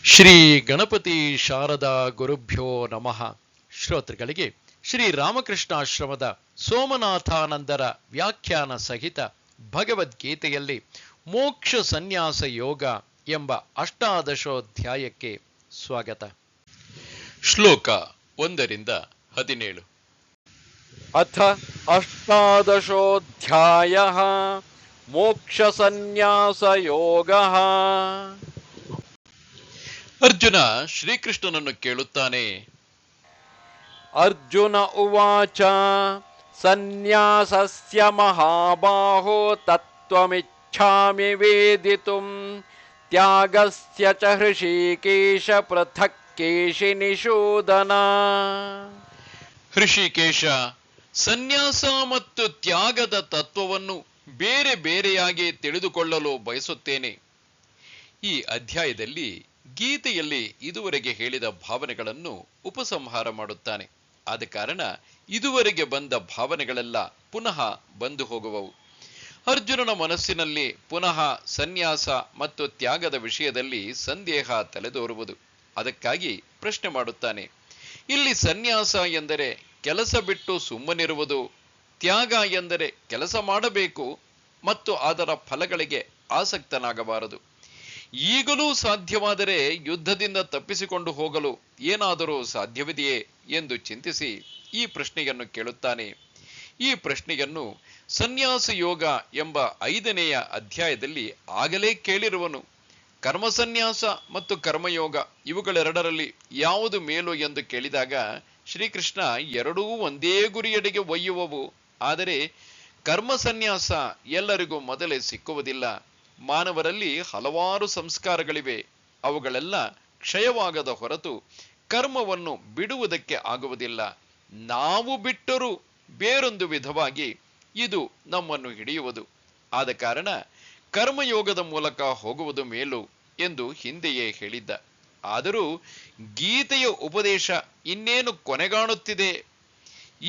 ಶ್ರೀ ಗಣಪತಿ ಶಾರದಾ ಗುರುಭ್ಯೋ ನಮಃ. ಶ್ರೋತೃಗಳಿಗೆ ಶ್ರೀ ರಾಮಕೃಷ್ಣಾಶ್ರಮದ ಸೋಮನಾಥಾನಂದರ ವ್ಯಾಖ್ಯಾನ ಸಹಿತ ಭಗವದ್ಗೀತೆಯಲ್ಲಿ ಮೋಕ್ಷ ಸನ್ಯಾಸ ಯೋಗ ಎಂಬ ಅಷ್ಟಾದಶೋಧ್ಯಾಯಕ್ಕೆ ಸ್ವಾಗತ. ಶ್ಲೋಕ 1-17. ಅಥ ಅಷ್ಟಾದಶೋಧ್ಯಾಯಃ ಮೋಕ್ಷ ಸನ್ಯಾಸ ಯೋಗಃ. ಅರ್ಜುನ ಶ್ರೀಕೃಷ್ಣನನ್ನು ಕೇಳುತ್ತಾನೆ. ಅರ್ಜುನ ಉವಾಚ ಸನ್ಯಾಸಸ್ಯ ಮಹಾಬಾಹೋ ತತ್ವಮಿಚ್ಛಾಮಿ ವೇದಿತುಂ ತ್ಯಾಗಸ್ಯ ಚ ಹೃಷೀಕೇಶ ಪೃಥಕ್ ಕೇಶಿನಿಷೂದನ. ಹೃಷಿಕೇಶ, ಸನ್ಯಾಸ ಮತ್ತು ತ್ಯಾಗದ ತತ್ವವನ್ನು ಬೇರೆ ಬೇರೆಯಾಗಿ ತಿಳಿದುಕೊಳ್ಳಲು ಬಯಸುತ್ತೇನೆ. ಈ ಅಧ್ಯಾಯದಲ್ಲಿ ಗೀತೆಯಲ್ಲಿ ಇದುವರೆಗೆ ಹೇಳಿದ ಭಾವನೆಗಳನ್ನು ಉಪಸಂಹಾರ ಮಾಡುತ್ತಾನೆ. ಆದ ಕಾರಣ ಇದುವರೆಗೆ ಬಂದ ಭಾವನೆಗಳೆಲ್ಲ ಪುನಃ ಬಂದು ಹೋಗುವವು. ಅರ್ಜುನನ ಮನಸ್ಸಿನಲ್ಲಿ ಪುನಃ ಸನ್ಯಾಸ ಮತ್ತು ತ್ಯಾಗದ ವಿಷಯದಲ್ಲಿ ಸಂದೇಹ ತಲೆದೋರುವುದು. ಅದಕ್ಕಾಗಿ ಪ್ರಶ್ನೆ ಮಾಡುತ್ತಾನೆ. ಇಲ್ಲಿ ಸನ್ಯಾಸ ಎಂದರೆ ಕೆಲಸ ಬಿಟ್ಟು ಸುಮ್ಮನಿರುವುದು, ತ್ಯಾಗ ಎಂದರೆ ಕೆಲಸ ಮಾಡಬೇಕು ಮತ್ತು ಅದರ ಫಲಗಳಿಗೆ ಆಸಕ್ತನಾಗಬಾರದು. ಈಗಲೂ ಸಾಧ್ಯವಾದರೆ ಯುದ್ಧದಿಂದ ತಪ್ಪಿಸಿಕೊಂಡು ಹೋಗಲು ಏನಾದರೂ ಸಾಧ್ಯವಿದೆಯೇ ಎಂದು ಚಿಂತಿಸಿ ಈ ಪ್ರಶ್ನೆಯನ್ನು ಕೇಳುತ್ತಾನೆ. ಈ ಪ್ರಶ್ನೆಯನ್ನು ಸನ್ಯಾಸ ಯೋಗ ಎಂಬ 5ನೆಯ ಅಧ್ಯಾಯದಲ್ಲಿ ಆಗಲೇ ಕೇಳಿರುವನು. ಕರ್ಮಸನ್ಯಾಸ ಮತ್ತು ಕರ್ಮಯೋಗ ಇವುಗಳೆರಡರಲ್ಲಿ ಯಾವುದು ಮೇಲು ಎಂದು ಕೇಳಿದಾಗ ಶ್ರೀಕೃಷ್ಣ ಎರಡೂ ಒಂದೇ ಗುರಿಯೆಡೆಗೆ ಒಯ್ಯುವವು. ಆದರೆ ಕರ್ಮಸನ್ಯಾಸ ಎಲ್ಲರಿಗೂ ಮೊದಲೇ ಸಿಕ್ಕುವುದಿಲ್ಲ. ಮಾನವರಲ್ಲಿ ಹಲವಾರು ಸಂಸ್ಕಾರಗಳಿವೆ. ಅವುಗಳೆಲ್ಲ ಕ್ಷಯವಾಗದ ಹೊರತು ಕರ್ಮವನ್ನು ಬಿಡುವುದಕ್ಕೆ ಆಗುವುದಿಲ್ಲ. ನಾವು ಬಿಟ್ಟರೂ ಬೇರೊಂದು ವಿಧವಾಗಿ ಇದು ನಮ್ಮನ್ನು ಹಿಡಿಯುವುದು. ಆದ ಕಾರಣ ಕರ್ಮಯೋಗದ ಮೂಲಕ ಹೋಗುವುದು ಮೇಲು ಎಂದು ಹಿಂದೆಯೇ ಹೇಳಿದ್ದ. ಆದರೂ ಗೀತೆಯ ಉಪದೇಶ ಇನ್ನೇನು ಕೊನೆಗಾಣುತ್ತಿದೆ.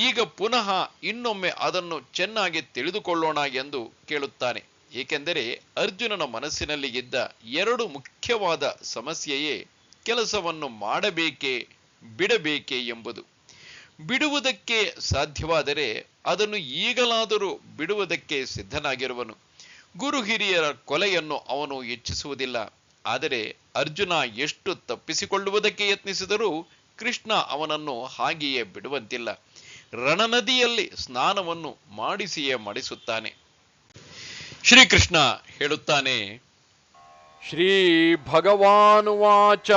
ಈಗ ಪುನಃ ಇನ್ನೊಮ್ಮೆ ಅದನ್ನು ಚೆನ್ನಾಗಿ ತಿಳಿದುಕೊಳ್ಳೋಣ ಎಂದು ಕೇಳುತ್ತಾನೆ. ಏಕೆಂದರೆ ಅರ್ಜುನನ ಮನಸ್ಸಿನಲ್ಲಿ ಇದ್ದ ಎರಡು ಮುಖ್ಯವಾದ ಸಮಸ್ಯೆಯೇ ಕೆಲಸವನ್ನು ಮಾಡಬೇಕೇ ಬಿಡಬೇಕೇ ಎಂಬುದು. ಬಿಡುವುದಕ್ಕೆ ಸಾಧ್ಯವಾದರೆ ಅದನ್ನು ಈಗಲಾದರೂ ಬಿಡುವುದಕ್ಕೆ ಸಿದ್ಧನಾಗಿರುವನು. ಗುರು ಹಿರಿಯರ ಕೊಲೆಯನ್ನು ಅವನು ಇಚ್ಛಿಸುವುದಿಲ್ಲ. ಆದರೆ ಅರ್ಜುನ ಎಷ್ಟು ತಪ್ಪಿಸಿಕೊಳ್ಳುವುದಕ್ಕೆ ಯತ್ನಿಸಿದರೂ ಕೃಷ್ಣ ಅವನನ್ನು ಹಾಗೆಯೇ ಬಿಡುವಂತಿಲ್ಲ. ರಣನದಿಯಲ್ಲಿ ಸ್ನಾನವನ್ನು ಮಾಡಿಸಿಯೇ ಮಾಡಿಸುತ್ತಾನೆ. ಶ್ರೀಕೃಷ್ಣ ಹೇಳುತ್ತಾನೆ. ಶ್ರೀ ಭಗವಾನುವಾಚ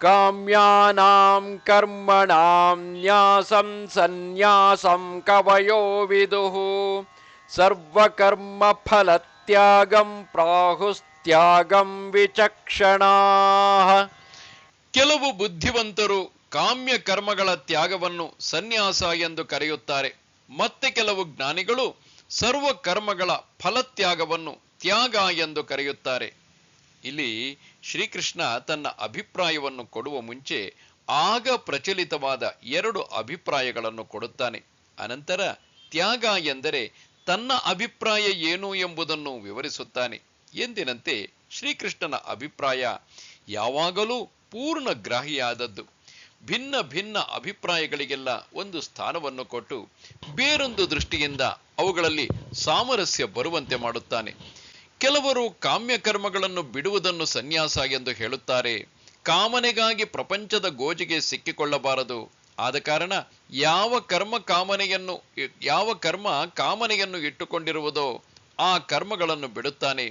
ಕಾಮ್ಯಾನಾಂ ಕರ್ಮಣಾಂ ನ್ಯಾಸಂ ಸನ್ಯಾಸಂ ಕವಯೋ ವಿದುಃ ಸರ್ವಕರ್ಮ ಫಲತ್ಯಾಗಂ ಪ್ರಾಹುಸ್ತ್ಯಾಗಂ ವಿಚಕ್ಷಣಾಃ. ಕೆಲವು ಬುದ್ಧಿವಂತರು ಕಾಮ್ಯ ಕರ್ಮಗಳ ತ್ಯಾಗವನ್ನು ಸನ್ಯಾಸ ಎಂದು ಕರೆಯುತ್ತಾರೆ. ಮತ್ತೆ ಕೆಲವು ಜ್ಞಾನಿಗಳು ಸರ್ವ ಕರ್ಮಗಳ ಫಲತ್ಯಾಗವನ್ನು ತ್ಯಾಗ ಎಂದು ಕರೆಯುತ್ತಾರೆ. ಇಲ್ಲಿ ಶ್ರೀಕೃಷ್ಣ ತನ್ನ ಅಭಿಪ್ರಾಯವನ್ನು ಕೊಡುವ ಮುಂಚೆ ಆಗ ಪ್ರಚಲಿತವಾದ 2 ಅಭಿಪ್ರಾಯಗಳನ್ನು ಕೊಡುತ್ತಾನೆ. ಅನಂತರ ತ್ಯಾಗ ಎಂದರೆ ತನ್ನ ಅಭಿಪ್ರಾಯ ಏನು ಎಂಬುದನ್ನು ವಿವರಿಸುತ್ತಾನೆ. ಎಂದಿನಂತೆ ಶ್ರೀಕೃಷ್ಣನ ಅಭಿಪ್ರಾಯ ಯಾವಾಗಲೂ ಪೂರ್ಣ ಗ್ರಾಹಿಯಾದದ್ದು. ಭಿನ್ನ ಭಿನ್ನ ಅಭಿಪ್ರಾಯಗಳಿಗೆಲ್ಲ ಒಂದು ಸ್ಥಾನವನ್ನು ಕೊಟ್ಟು ಬೇರೊಂದು ದೃಷ್ಟಿಯಿಂದ ಅವುಗಳಲ್ಲಿ ಸಾಮರಸ್ಯ ಬರುವಂತೆ ಮಾಡುತ್ತಾನೆ. ಕೆಲವರು ಕಾಮ್ಯ ಕರ್ಮಗಳನ್ನು ಬಿಡುವುದನ್ನು ಸನ್ಯಾಸ ಎಂದು ಹೇಳುತ್ತಾರೆ. ಕಾಮನೆಗಾಗಿ ಪ್ರಪಂಚದ ಗೋಜಿಗೆ ಸಿಕ್ಕಿಕೊಳ್ಳಬಾರದು. ಆದ ಕಾರಣ ಯಾವ ಕರ್ಮ ಕಾಮನೆಯನ್ನು ಇಟ್ಟುಕೊಂಡಿರುವುದೋ ಆ ಕರ್ಮಗಳನ್ನು ಬಿಡುತ್ತಾನೆ.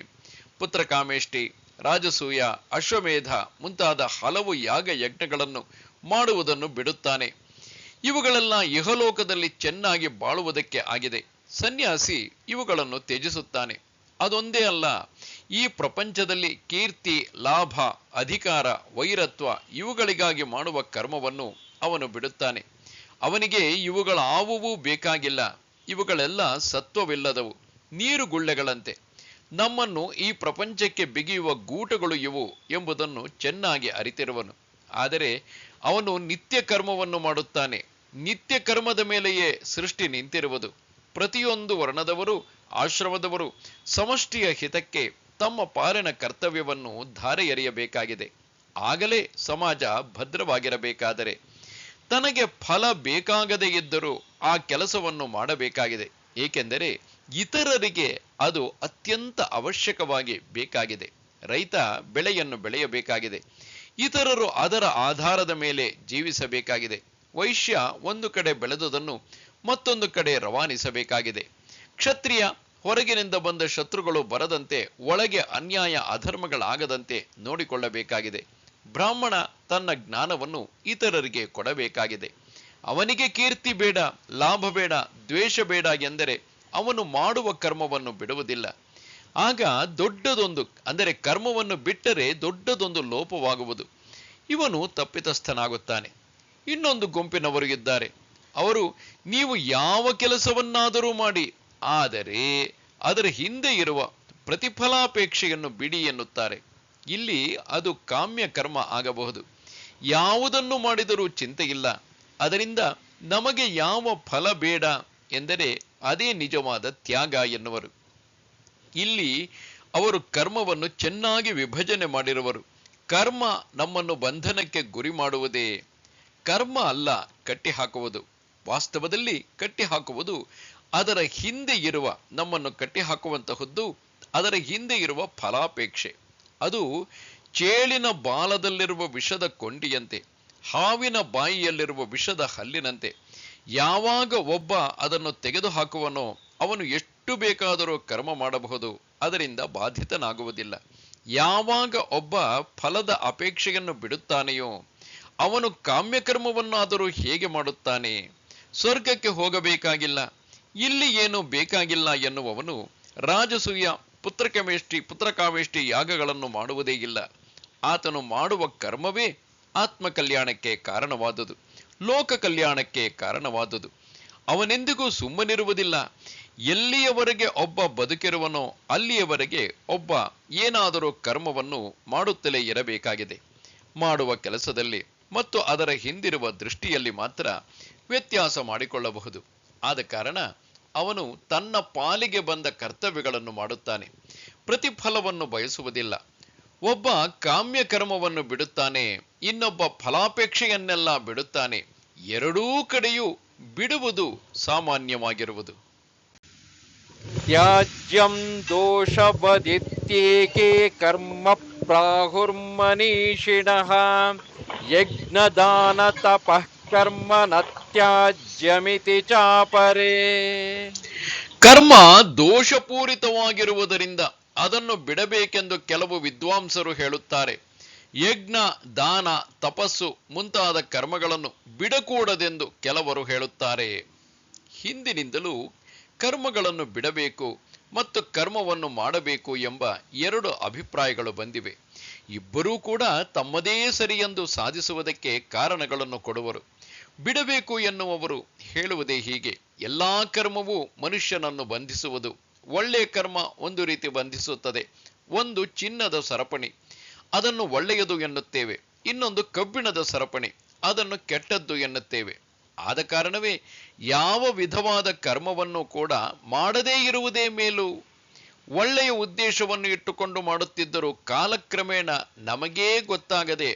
ಪುತ್ರಕಾಮೇಷ್ಟಿ, ರಾಜಸೂಯ, ಅಶ್ವಮೇಧ ಮುಂತಾದ ಹಲವು ಯಾಗ ಯಜ್ಞಗಳನ್ನು ಮಾಡುವುದನ್ನು ಬಿಡುತ್ತಾನೆ. ಇವುಗಳೆಲ್ಲ ಇಹಲೋಕದಲ್ಲಿ ಚೆನ್ನಾಗಿ ಬಾಳುವುದಕ್ಕೆ ಆಗಿದೆ. ಸನ್ಯಾಸಿ ಇವುಗಳನ್ನು ತ್ಯಜಿಸುತ್ತಾನೆ. ಅದೊಂದೇ ಅಲ್ಲ, ಈ ಪ್ರಪಂಚದಲ್ಲಿ ಕೀರ್ತಿ, ಲಾಭ, ಅಧಿಕಾರ, ವೈರತ್ವ ಇವುಗಳಿಗಾಗಿ ಮಾಡುವ ಕರ್ಮವನ್ನು ಅವನು ಬಿಡುತ್ತಾನೆ. ಅವನಿಗೆ ಇವುಗಳಾವುವೂ ಬೇಕಾಗಿಲ್ಲ. ಇವುಗಳೆಲ್ಲ ಸತ್ವವಿಲ್ಲದವು, ನೀರುಗುಳ್ಳೆಗಳಂತೆ. ನಮ್ಮನ್ನು ಈ ಪ್ರಪಂಚಕ್ಕೆ ಬಿಗಿಯುವ ಗೂಟಗಳು ಇವು ಎಂಬುದನ್ನು ಚೆನ್ನಾಗಿ ಅರಿತಿರುವನು. ಆದರೆ ಅವನು ನಿತ್ಯ ಕರ್ಮವನ್ನು ಮಾಡುತ್ತಾನೆ. ನಿತ್ಯ ಕರ್ಮದ ಮೇಲೆಯೇ ಸೃಷ್ಟಿ ನಿಂತಿರುವುದು. ಪ್ರತಿಯೊಂದು ವರ್ಣದವರು, ಆಶ್ರಮದವರು ಸಮಷ್ಟಿಯ ಹಿತಕ್ಕೆ ತಮ್ಮ ಪಾಲಿನ ಕರ್ತವ್ಯವನ್ನು ಧಾರೆ ಎರೆಯಬೇಕಾಗಿದೆ. ಆಗಲೇ ಸಮಾಜ ಭದ್ರವಾಗಿರಬೇಕಾದರೆ ತನಗೆ ಫಲ ಬೇಕಾಗದೇ ಇದ್ದರೂ ಆ ಕೆಲಸವನ್ನು ಮಾಡಬೇಕಾಗಿದೆ. ಏಕೆಂದರೆ ಇತರರಿಗೆ ಅದು ಅತ್ಯಂತ ಅವಶ್ಯಕವಾಗಿ ಬೇಕಾಗಿದೆ. ರೈತ ಬೆಳೆಯನ್ನು ಬೆಳೆಯಬೇಕಾಗಿದೆ, ಇತರರು ಅದರ ಆಧಾರದ ಮೇಲೆ ಜೀವಿಸಬೇಕಾಗಿದೆ. ವೈಶ್ಯ ಒಂದು ಕಡೆ ಬೆಳೆದುದನ್ನು ಮತ್ತೊಂದು ಕಡೆ ರವಾನಿಸಬೇಕಾಗಿದೆ. ಕ್ಷತ್ರಿಯ ಹೊರಗಿನಿಂದ ಬಂದ ಶತ್ರುಗಳು ಬರದಂತೆ, ಒಳಗೆ ಅನ್ಯಾಯ ಅಧರ್ಮಗಳಾಗದಂತೆ ನೋಡಿಕೊಳ್ಳಬೇಕಾಗಿದೆ. ಬ್ರಾಹ್ಮಣ ತನ್ನ ಜ್ಞಾನವನ್ನು ಇತರರಿಗೆ ಕೊಡಬೇಕಾಗಿದೆ. ಅವನಿಗೆ ಕೀರ್ತಿ ಬೇಡ, ಲಾಭ ಬೇಡ, ದ್ವೇಷ ಬೇಡ ಎಂದರೆ ಅವನು ಮಾಡುವ ಕರ್ಮವನ್ನು ಬಿಡುವುದಿಲ್ಲ. ಆಗ ದೊಡ್ಡದೊಂದು, ಅಂದರೆ ಕರ್ಮವನ್ನು ಬಿಟ್ಟರೆ ದೊಡ್ಡದೊಂದು ಲೋಪವಾಗುವುದು. ಇವನು ತಪ್ಪಿತಸ್ಥನಾಗುತ್ತಾನೆ. ಇನ್ನೊಂದು ಗುಂಪಿನವರು ಇದ್ದಾರೆ. ಅವರು ನೀವು ಯಾವ ಕೆಲಸವನ್ನಾದರೂ ಮಾಡಿ, ಆದರೆ ಅದರ ಹಿಂದೆ ಇರುವ ಪ್ರತಿಫಲಾಪೇಕ್ಷೆಯನ್ನು ಬಿಡಿ ಎನ್ನುತ್ತಾರೆ. ಇಲ್ಲಿ ಅದು ಕಾಮ್ಯ ಕರ್ಮ ಆಗಬಹುದು. ಯಾವುದನ್ನು ಮಾಡಿದರೂ ಚಿಂತೆ ಇಲ್ಲ, ಅದರಿಂದ ನಮಗೆ ಯಾವ ಫಲ ಬೇಡ ಎಂದರೆ ಅದೇ ನಿಜವಾದ ತ್ಯಾಗ ಎನ್ನುವರು. ಇಲ್ಲಿ ಅವರು ಕರ್ಮವನ್ನು ಚೆನ್ನಾಗಿ ವಿಭಜನೆ ಮಾಡಿರುವರು. ಕರ್ಮ ನಮ್ಮನ್ನು ಬಂಧನಕ್ಕೆ ಗುರಿ ಮಾಡುವುದೇ, ಕರ್ಮ ಅಲ್ಲ ಕಟ್ಟಿ ಹಾಕುವುದು. ವಾಸ್ತವದಲ್ಲಿ ಕಟ್ಟಿ ಹಾಕುವುದು ಅದರ ಹಿಂದೆ ಇರುವ, ನಮ್ಮನ್ನು ಕಟ್ಟಿ ಹಾಕುವಂತಹದ್ದು ಅದರ ಹಿಂದೆ ಇರುವ ಫಲಾಪೇಕ್ಷೆ. ಅದು ಚೇಳಿನ ಬಾಲದಲ್ಲಿರುವ ವಿಷದ ಕೊಂಡಿಯಂತೆ, ಹಾವಿನ ಬಾಯಿಯಲ್ಲಿರುವ ವಿಷದ ಹಲ್ಲಿನಂತೆ. ಯಾವಾಗ ಒಬ್ಬ ಅದನ್ನು ತೆಗೆದುಹಾಕುವನೋ ಅವನು ಎಷ್ಟು ಬೇಕಾದರೂ ಕರ್ಮ ಮಾಡಬಹುದು, ಅದರಿಂದ ಬಾಧಿತನಾಗುವುದಿಲ್ಲ. ಯಾವಾಗ ಒಬ್ಬ ಫಲದ ಅಪೇಕ್ಷೆಯನ್ನು ಬಿಡುತ್ತಾನೆಯೋ ಅವನು ಕಾಮ್ಯಕರ್ಮವನ್ನಾದರೂ ಹೇಗೆ ಮಾಡುತ್ತಾನೆ? ಸ್ವರ್ಗಕ್ಕೆ ಹೋಗಬೇಕಾಗಿಲ್ಲ, ಇಲ್ಲಿ ಏನು ಬೇಕಾಗಿಲ್ಲ ಎನ್ನುವವನು ರಾಜಸೂಯ, ಪುತ್ರಕಾಮೇಷ್ಟಿ ಯಾಗಗಳನ್ನು ಮಾಡುವುದೇ ಇಲ್ಲ. ಆತನು ಮಾಡುವ ಕರ್ಮವೇ ಆತ್ಮ ಕಲ್ಯಾಣಕ್ಕೆ ಕಾರಣವಾದುದು, ಲೋಕ ಕಲ್ಯಾಣಕ್ಕೆ ಕಾರಣವಾದುದು. ಅವನೆಂದಿಗೂ ಸುಮ್ಮನಿರುವುದಿಲ್ಲ. ಎಲ್ಲಿಯವರೆಗೆ ಒಬ್ಬ ಬದುಕಿರುವನೋ ಅಲ್ಲಿಯವರೆಗೆ ಒಬ್ಬ ಏನಾದರೂ ಕರ್ಮವನ್ನು ಮಾಡುತ್ತಲೇ ಇರಬೇಕಾಗಿದೆ. ಮಾಡುವ ಕೆಲಸದಲ್ಲಿ ಮತ್ತು ಅದರ ಹಿಂದಿರುವ ದೃಷ್ಟಿಯಲ್ಲಿ ಮಾತ್ರ ವ್ಯತ್ಯಾಸ ಮಾಡಿಕೊಳ್ಳಬಹುದು. ಆದ ಕಾರಣ ಅವನು ತನ್ನ ಪಾಲಿಗೆ ಬಂದ ಕರ್ತವ್ಯಗಳನ್ನು ಮಾಡುತ್ತಾನೆ, ಪ್ರತಿಫಲವನ್ನು ಬಯಸುವುದಿಲ್ಲ. ಒಬ್ಬ ಕಾಮ್ಯ ಕರ್ಮವನ್ನು ಬಿಡುತ್ತಾನೆ, ಇನ್ನೊಬ್ಬ ಫಲಾಪೇಕ್ಷೆಯನ್ನೆಲ್ಲ ಬಿಡುತ್ತಾನೆ. ಎರಡೂ ಕಡೆಯೂ ಬಿಡುವುದು ಸಾಮಾನ್ಯವಾಗಿರುವುದು. ತ್ಯಾಜ್ಯಂ ದೋಷವದಿತ್ಯೇಕೆ ಕರ್ಮ ಪ್ರಾಹುರ್ಮನೀಷಿಣಃ ಯಜ್ಞದಾನ ತಪಃ ಕರ್ಮ ನ ತ್ಯಾಜ್ಯಮಿತಿ ಚಾಪರೇ. ಕರ್ಮ ದೋಷಪೂರಿತವಾಗಿರುವುದರಿಂದ ಅದನ್ನು ಬಿಡಬೇಕೆಂದು ಕೆಲವು ವಿದ್ವಾಂಸರು ಹೇಳುತ್ತಾರೆ. ಯಜ್ಞ, ದಾನ, ತಪಸ್ಸು ಮುಂತಾದ ಕರ್ಮಗಳನ್ನು ಬಿಡಕೂಡದೆಂದು ಕೆಲವರು ಹೇಳುತ್ತಾರೆ. ಹಿಂದಿನಿಂದಲೂ ಕರ್ಮಗಳನ್ನು ಬಿಡಬೇಕು ಮತ್ತು ಕರ್ಮವನ್ನು ಮಾಡಬೇಕು ಎಂಬ ಎರಡು ಅಭಿಪ್ರಾಯಗಳು ಬಂದಿವೆ. ಇಬ್ಬರೂ ಕೂಡ ತಮ್ಮದೇ ಸರಿಯೆಂದು ಸಾಧಿಸುವುದಕ್ಕೆ ಕಾರಣಗಳನ್ನು ಕೊಡುವರು. ಬಿಡಬೇಕು ಎನ್ನುವವರು ಹೇಳುವುದೇ ಹೀಗೆ: ಎಲ್ಲಾ ಕರ್ಮವೂ ಮನುಷ್ಯನನ್ನು ಬಂಧಿಸುವುದು. ಒಳ್ಳೆಯ ಕರ್ಮ ಒಂದು ರೀತಿ ಬಂಧಿಸುತ್ತದೆ. ಒಂದು ಚಿನ್ನದ ಸರಪಣಿ, ಅದನ್ನು ಒಳ್ಳೆಯದು ಎನ್ನುತ್ತೇವೆ. ಇನ್ನೊಂದು ಕಬ್ಬಿಣದ ಸರಪಣಿ, ಅದನ್ನು ಕೆಟ್ಟದ್ದು ಎನ್ನುತ್ತೇವೆ. ಆದ ಕಾರಣವೇ ಯಾವ ವಿಧವಾದ ಕರ್ಮವನ್ನು ಕೂಡ ಮಾಡದೇ ಇರುವುದೇ ಮೇಲು. ಒಳ್ಳೆಯ ಉದ್ದೇಶವನ್ನು ಇಟ್ಟುಕೊಂಡು ಮಾಡುತ್ತಿದ್ದರೂ ಕಾಲಕ್ರಮೇಣ ನಮಗೇ ಗೊತ್ತಾಗದೆ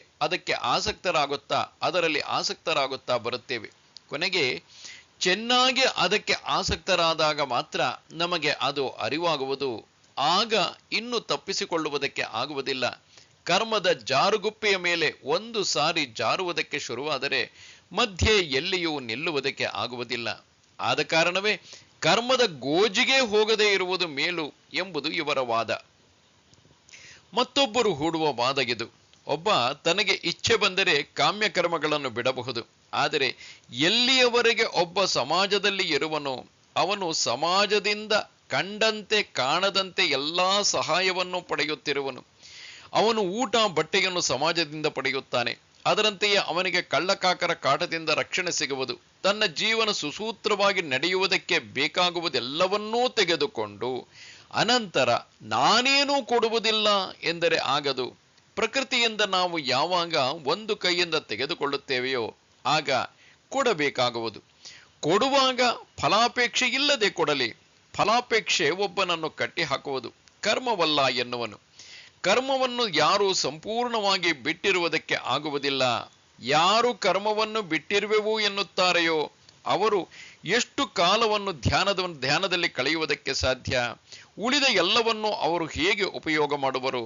ಅದರಲ್ಲಿ ಆಸಕ್ತರಾಗುತ್ತಾ ಬರುತ್ತೇವೆ. ಕೊನೆಗೆ ಚೆನ್ನಾಗಿ ಅದಕ್ಕೆ ಆಸಕ್ತರಾದಾಗ ಮಾತ್ರ ನಮಗೆ ಅದು ಅರಿವಾಗುವುದು. ಆಗ ಇನ್ನು ತಪ್ಪಿಸಿಕೊಳ್ಳುವುದಕ್ಕೆ ಆಗುವುದಿಲ್ಲ. ಕರ್ಮದ ಜಾರುಗುಪ್ಪೆಯ ಮೇಲೆ ಒಂದು ಸಾರಿ ಜಾರುವುದಕ್ಕೆ ಶುರುವಾದರೆ ಮಧ್ಯೆ ಎಲ್ಲಿಯೂ ನಿಲ್ಲುವುದಕ್ಕೆ ಆಗುವುದಿಲ್ಲ. ಆದ ಕಾರಣವೇ ಕರ್ಮದ ಗೋಜಿಗೆ ಹೋಗದೇ ಇರುವುದು ಮೇಲು ಎಂಬುದು ಇವರ ವಾದ. ಮತ್ತೊಬ್ಬರು ಹೂಡುವ ವಾದ ಇದು: ಒಬ್ಬ ತನಗೆ ಇಚ್ಛೆ ಬಂದರೆ ಕಾಮ್ಯ ಕರ್ಮಗಳನ್ನು ಬಿಡಬಹುದು. ಆದರೆ ಎಲ್ಲಿಯವರೆಗೆ ಒಬ್ಬ ಸಮಾಜದಲ್ಲಿ ಇರುವನೋ ಅವನು ಸಮಾಜದಿಂದ ಕಂಡಂತೆ ಕಾಣದಂತೆ ಎಲ್ಲಾ ಸಹಾಯವನ್ನು ಪಡೆಯುತ್ತಿರುವನು. ಅವನು ಊಟ ಬಟ್ಟೆಯನ್ನು ಸಮಾಜದಿಂದ ಪಡೆಯುತ್ತಾನೆ. ಅದರಂತೆಯೇ ಅವನಿಗೆ ಕಳ್ಳಕಾಕರ ಕಾಟದಿಂದ ರಕ್ಷಣೆ ಸಿಗುವುದು. ತನ್ನ ಜೀವನ ಸುಸೂತ್ರವಾಗಿ ನಡೆಯುವುದಕ್ಕೆ ಬೇಕಾಗುವುದೆಲ್ಲವನ್ನೂ ತೆಗೆದುಕೊಂಡು ಅನಂತರ ನಾನೇನೂ ಕೊಡುವುದಿಲ್ಲ ಎಂದರೆ ಆಗದು. ಪ್ರಕೃತಿಯಿಂದ ನಾವು ಯಾವಾಗ ಒಂದು ಕೈಯಿಂದ ತೆಗೆದುಕೊಳ್ಳುತ್ತೇವೆಯೋ ಆಗ ಕೊಡಬೇಕಾಗುವುದು. ಕೊಡುವಾಗ ಫಲಾಪೇಕ್ಷೆ ಇಲ್ಲದೆ ಕೊಡಲಿ. ಫಲಾಪೇಕ್ಷೆ ಒಬ್ಬನನ್ನು ಕಟ್ಟಿ ಹಾಕುವುದು, ಕರ್ಮವಲ್ಲ ಎನ್ನುವನು. ಕರ್ಮವನ್ನು ಯಾರು ಸಂಪೂರ್ಣವಾಗಿ ಬಿಟ್ಟಿರುವುದಕ್ಕೆ ಆಗುವುದಿಲ್ಲ. ಯಾರು ಕರ್ಮವನ್ನು ಬಿಟ್ಟಿರುವೆವು ಎನ್ನುತ್ತಾರೆಯೋ ಅವರು ಎಷ್ಟು ಕಾಲವನ್ನು ಧ್ಯಾನದಲ್ಲಿ ಕಳೆಯುವುದಕ್ಕೆ ಸಾಧ್ಯ? ಉಳಿದ ಎಲ್ಲವನ್ನು ಅವರು ಹೇಗೆ ಉಪಯೋಗ ಮಾಡುವರು?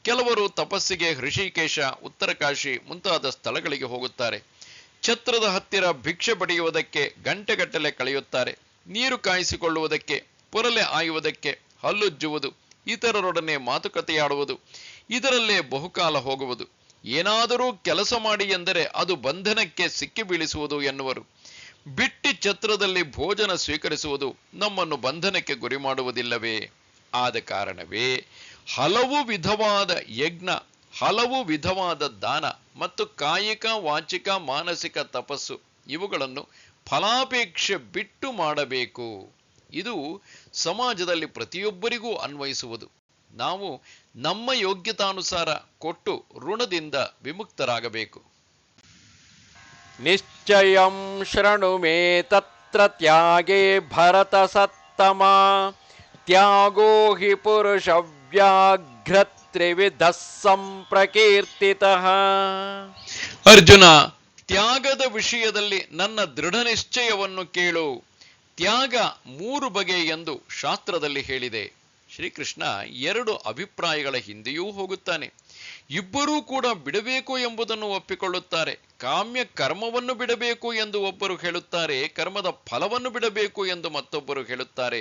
ಕೆಲವರು ತಪಸ್ಸಿಗೆ ಹೃಷಿಕೇಶ, ಉತ್ತರಕಾಶಿ ಮುಂತಾದ ಸ್ಥಳಗಳಿಗೆ ಹೋಗುತ್ತಾರೆ. ಛತ್ರದ ಹತ್ತಿರ ಭಿಕ್ಷೆ ಪಡೆಯುವುದಕ್ಕೆ ಗಂಟೆಗಟ್ಟಲೆ ಕಳೆಯುತ್ತಾರೆ. ನೀರು ಕಾಯಿಸಿಕೊಳ್ಳುವುದಕ್ಕೆ, ಪೊರಲೆ ಆಯುವುದಕ್ಕೆ, ಹಲ್ಲುಜ್ಜುವುದು, ಇತರರೊಡನೆ ಮಾತುಕತೆಯಾಡುವುದು, ಇದರಲ್ಲೇ ಬಹುಕಾಲ ಹೋಗುವುದು. ಏನಾದರೂ ಕೆಲಸ ಮಾಡಿ ಎಂದರೆ ಅದು ಬಂಧನಕ್ಕೆ ಸಿಕ್ಕಿ ಬೀಳಿಸುವುದು ಎನ್ನುವರು. ಬಿಟ್ಟಿ ಛತ್ರದಲ್ಲಿ ಭೋಜನ ಸ್ವೀಕರಿಸುವುದು ನಮ್ಮನ್ನು ಬಂಧನಕ್ಕೆ ಗುರಿ ಮಾಡುವುದಿಲ್ಲವೇ? ಆದ ಕಾರಣವೇ ಹಲವು ವಿಧವಾದ ಯಜ್ಞ, ಹಲವು ವಿಧವಾದ ದಾನ ಮತ್ತು ಕಾಯಿಕ, ವಾಚಿಕ, ಮಾನಸಿಕ ತಪಸ್ಸು ಇವುಗಳನ್ನು ಫಲಾಪೇಕ್ಷೆ ಬಿಟ್ಟು ಮಾಡಬೇಕು. ಇದು ಸಮಾಜದಲ್ಲಿ ಪ್ರತಿಯೊಬ್ಬರಿಗೂ ಅನ್ವಯಿಸುವುದು. ನಾವು ನಮ್ಮ ಯೋಗ್ಯತಾನುಸಾರ ಕೊಟ್ಟು ಋಣದಿಂದ ವಿಮುಕ್ತರಾಗಬೇಕು. ನಿಶ್ಚಯಂ ಶೃಣು ಮೇ ತತ್ರ ತ್ಯಾಗೇ ಭರತ ಸತ್ತಮ, ತ್ಯಾಗೋ ಹಿ ಪುರುಷ ವ್ಯಾಘ್ರ ತ್ರಿವಿಧ ಸಂಪ್ರಕೀರ್ತಿತಃ. ಅರ್ಜುನ, ತ್ಯಾಗದ ವಿಷಯದಲ್ಲಿ ನನ್ನ ದೃಢ ನಿಶ್ಚಯವನ್ನು ಕೇಳು. ತ್ಯಾಗ 3 ಬಗೆ ಎಂದು ಶಾಸ್ತ್ರದಲ್ಲಿ ಹೇಳಿದೆ. ಶ್ರೀಕೃಷ್ಣ 2 ಅಭಿಪ್ರಾಯಗಳ ಹಿಂದೆಯೂ ಹೋಗುತ್ತಾನೆ. ಇಬ್ಬರೂ ಕೂಡ ಬಿಡಬೇಕು ಎಂಬುದನ್ನು ಒಪ್ಪಿಕೊಳ್ಳುತ್ತಾರೆ. ಕಾಮ್ಯ ಕರ್ಮವನ್ನು ಬಿಡಬೇಕು ಎಂದು ಒಬ್ಬರು ಹೇಳುತ್ತಾರೆ, ಕರ್ಮದ ಫಲವನ್ನು ಬಿಡಬೇಕು ಎಂದು ಮತ್ತೊಬ್ಬರು ಹೇಳುತ್ತಾರೆ.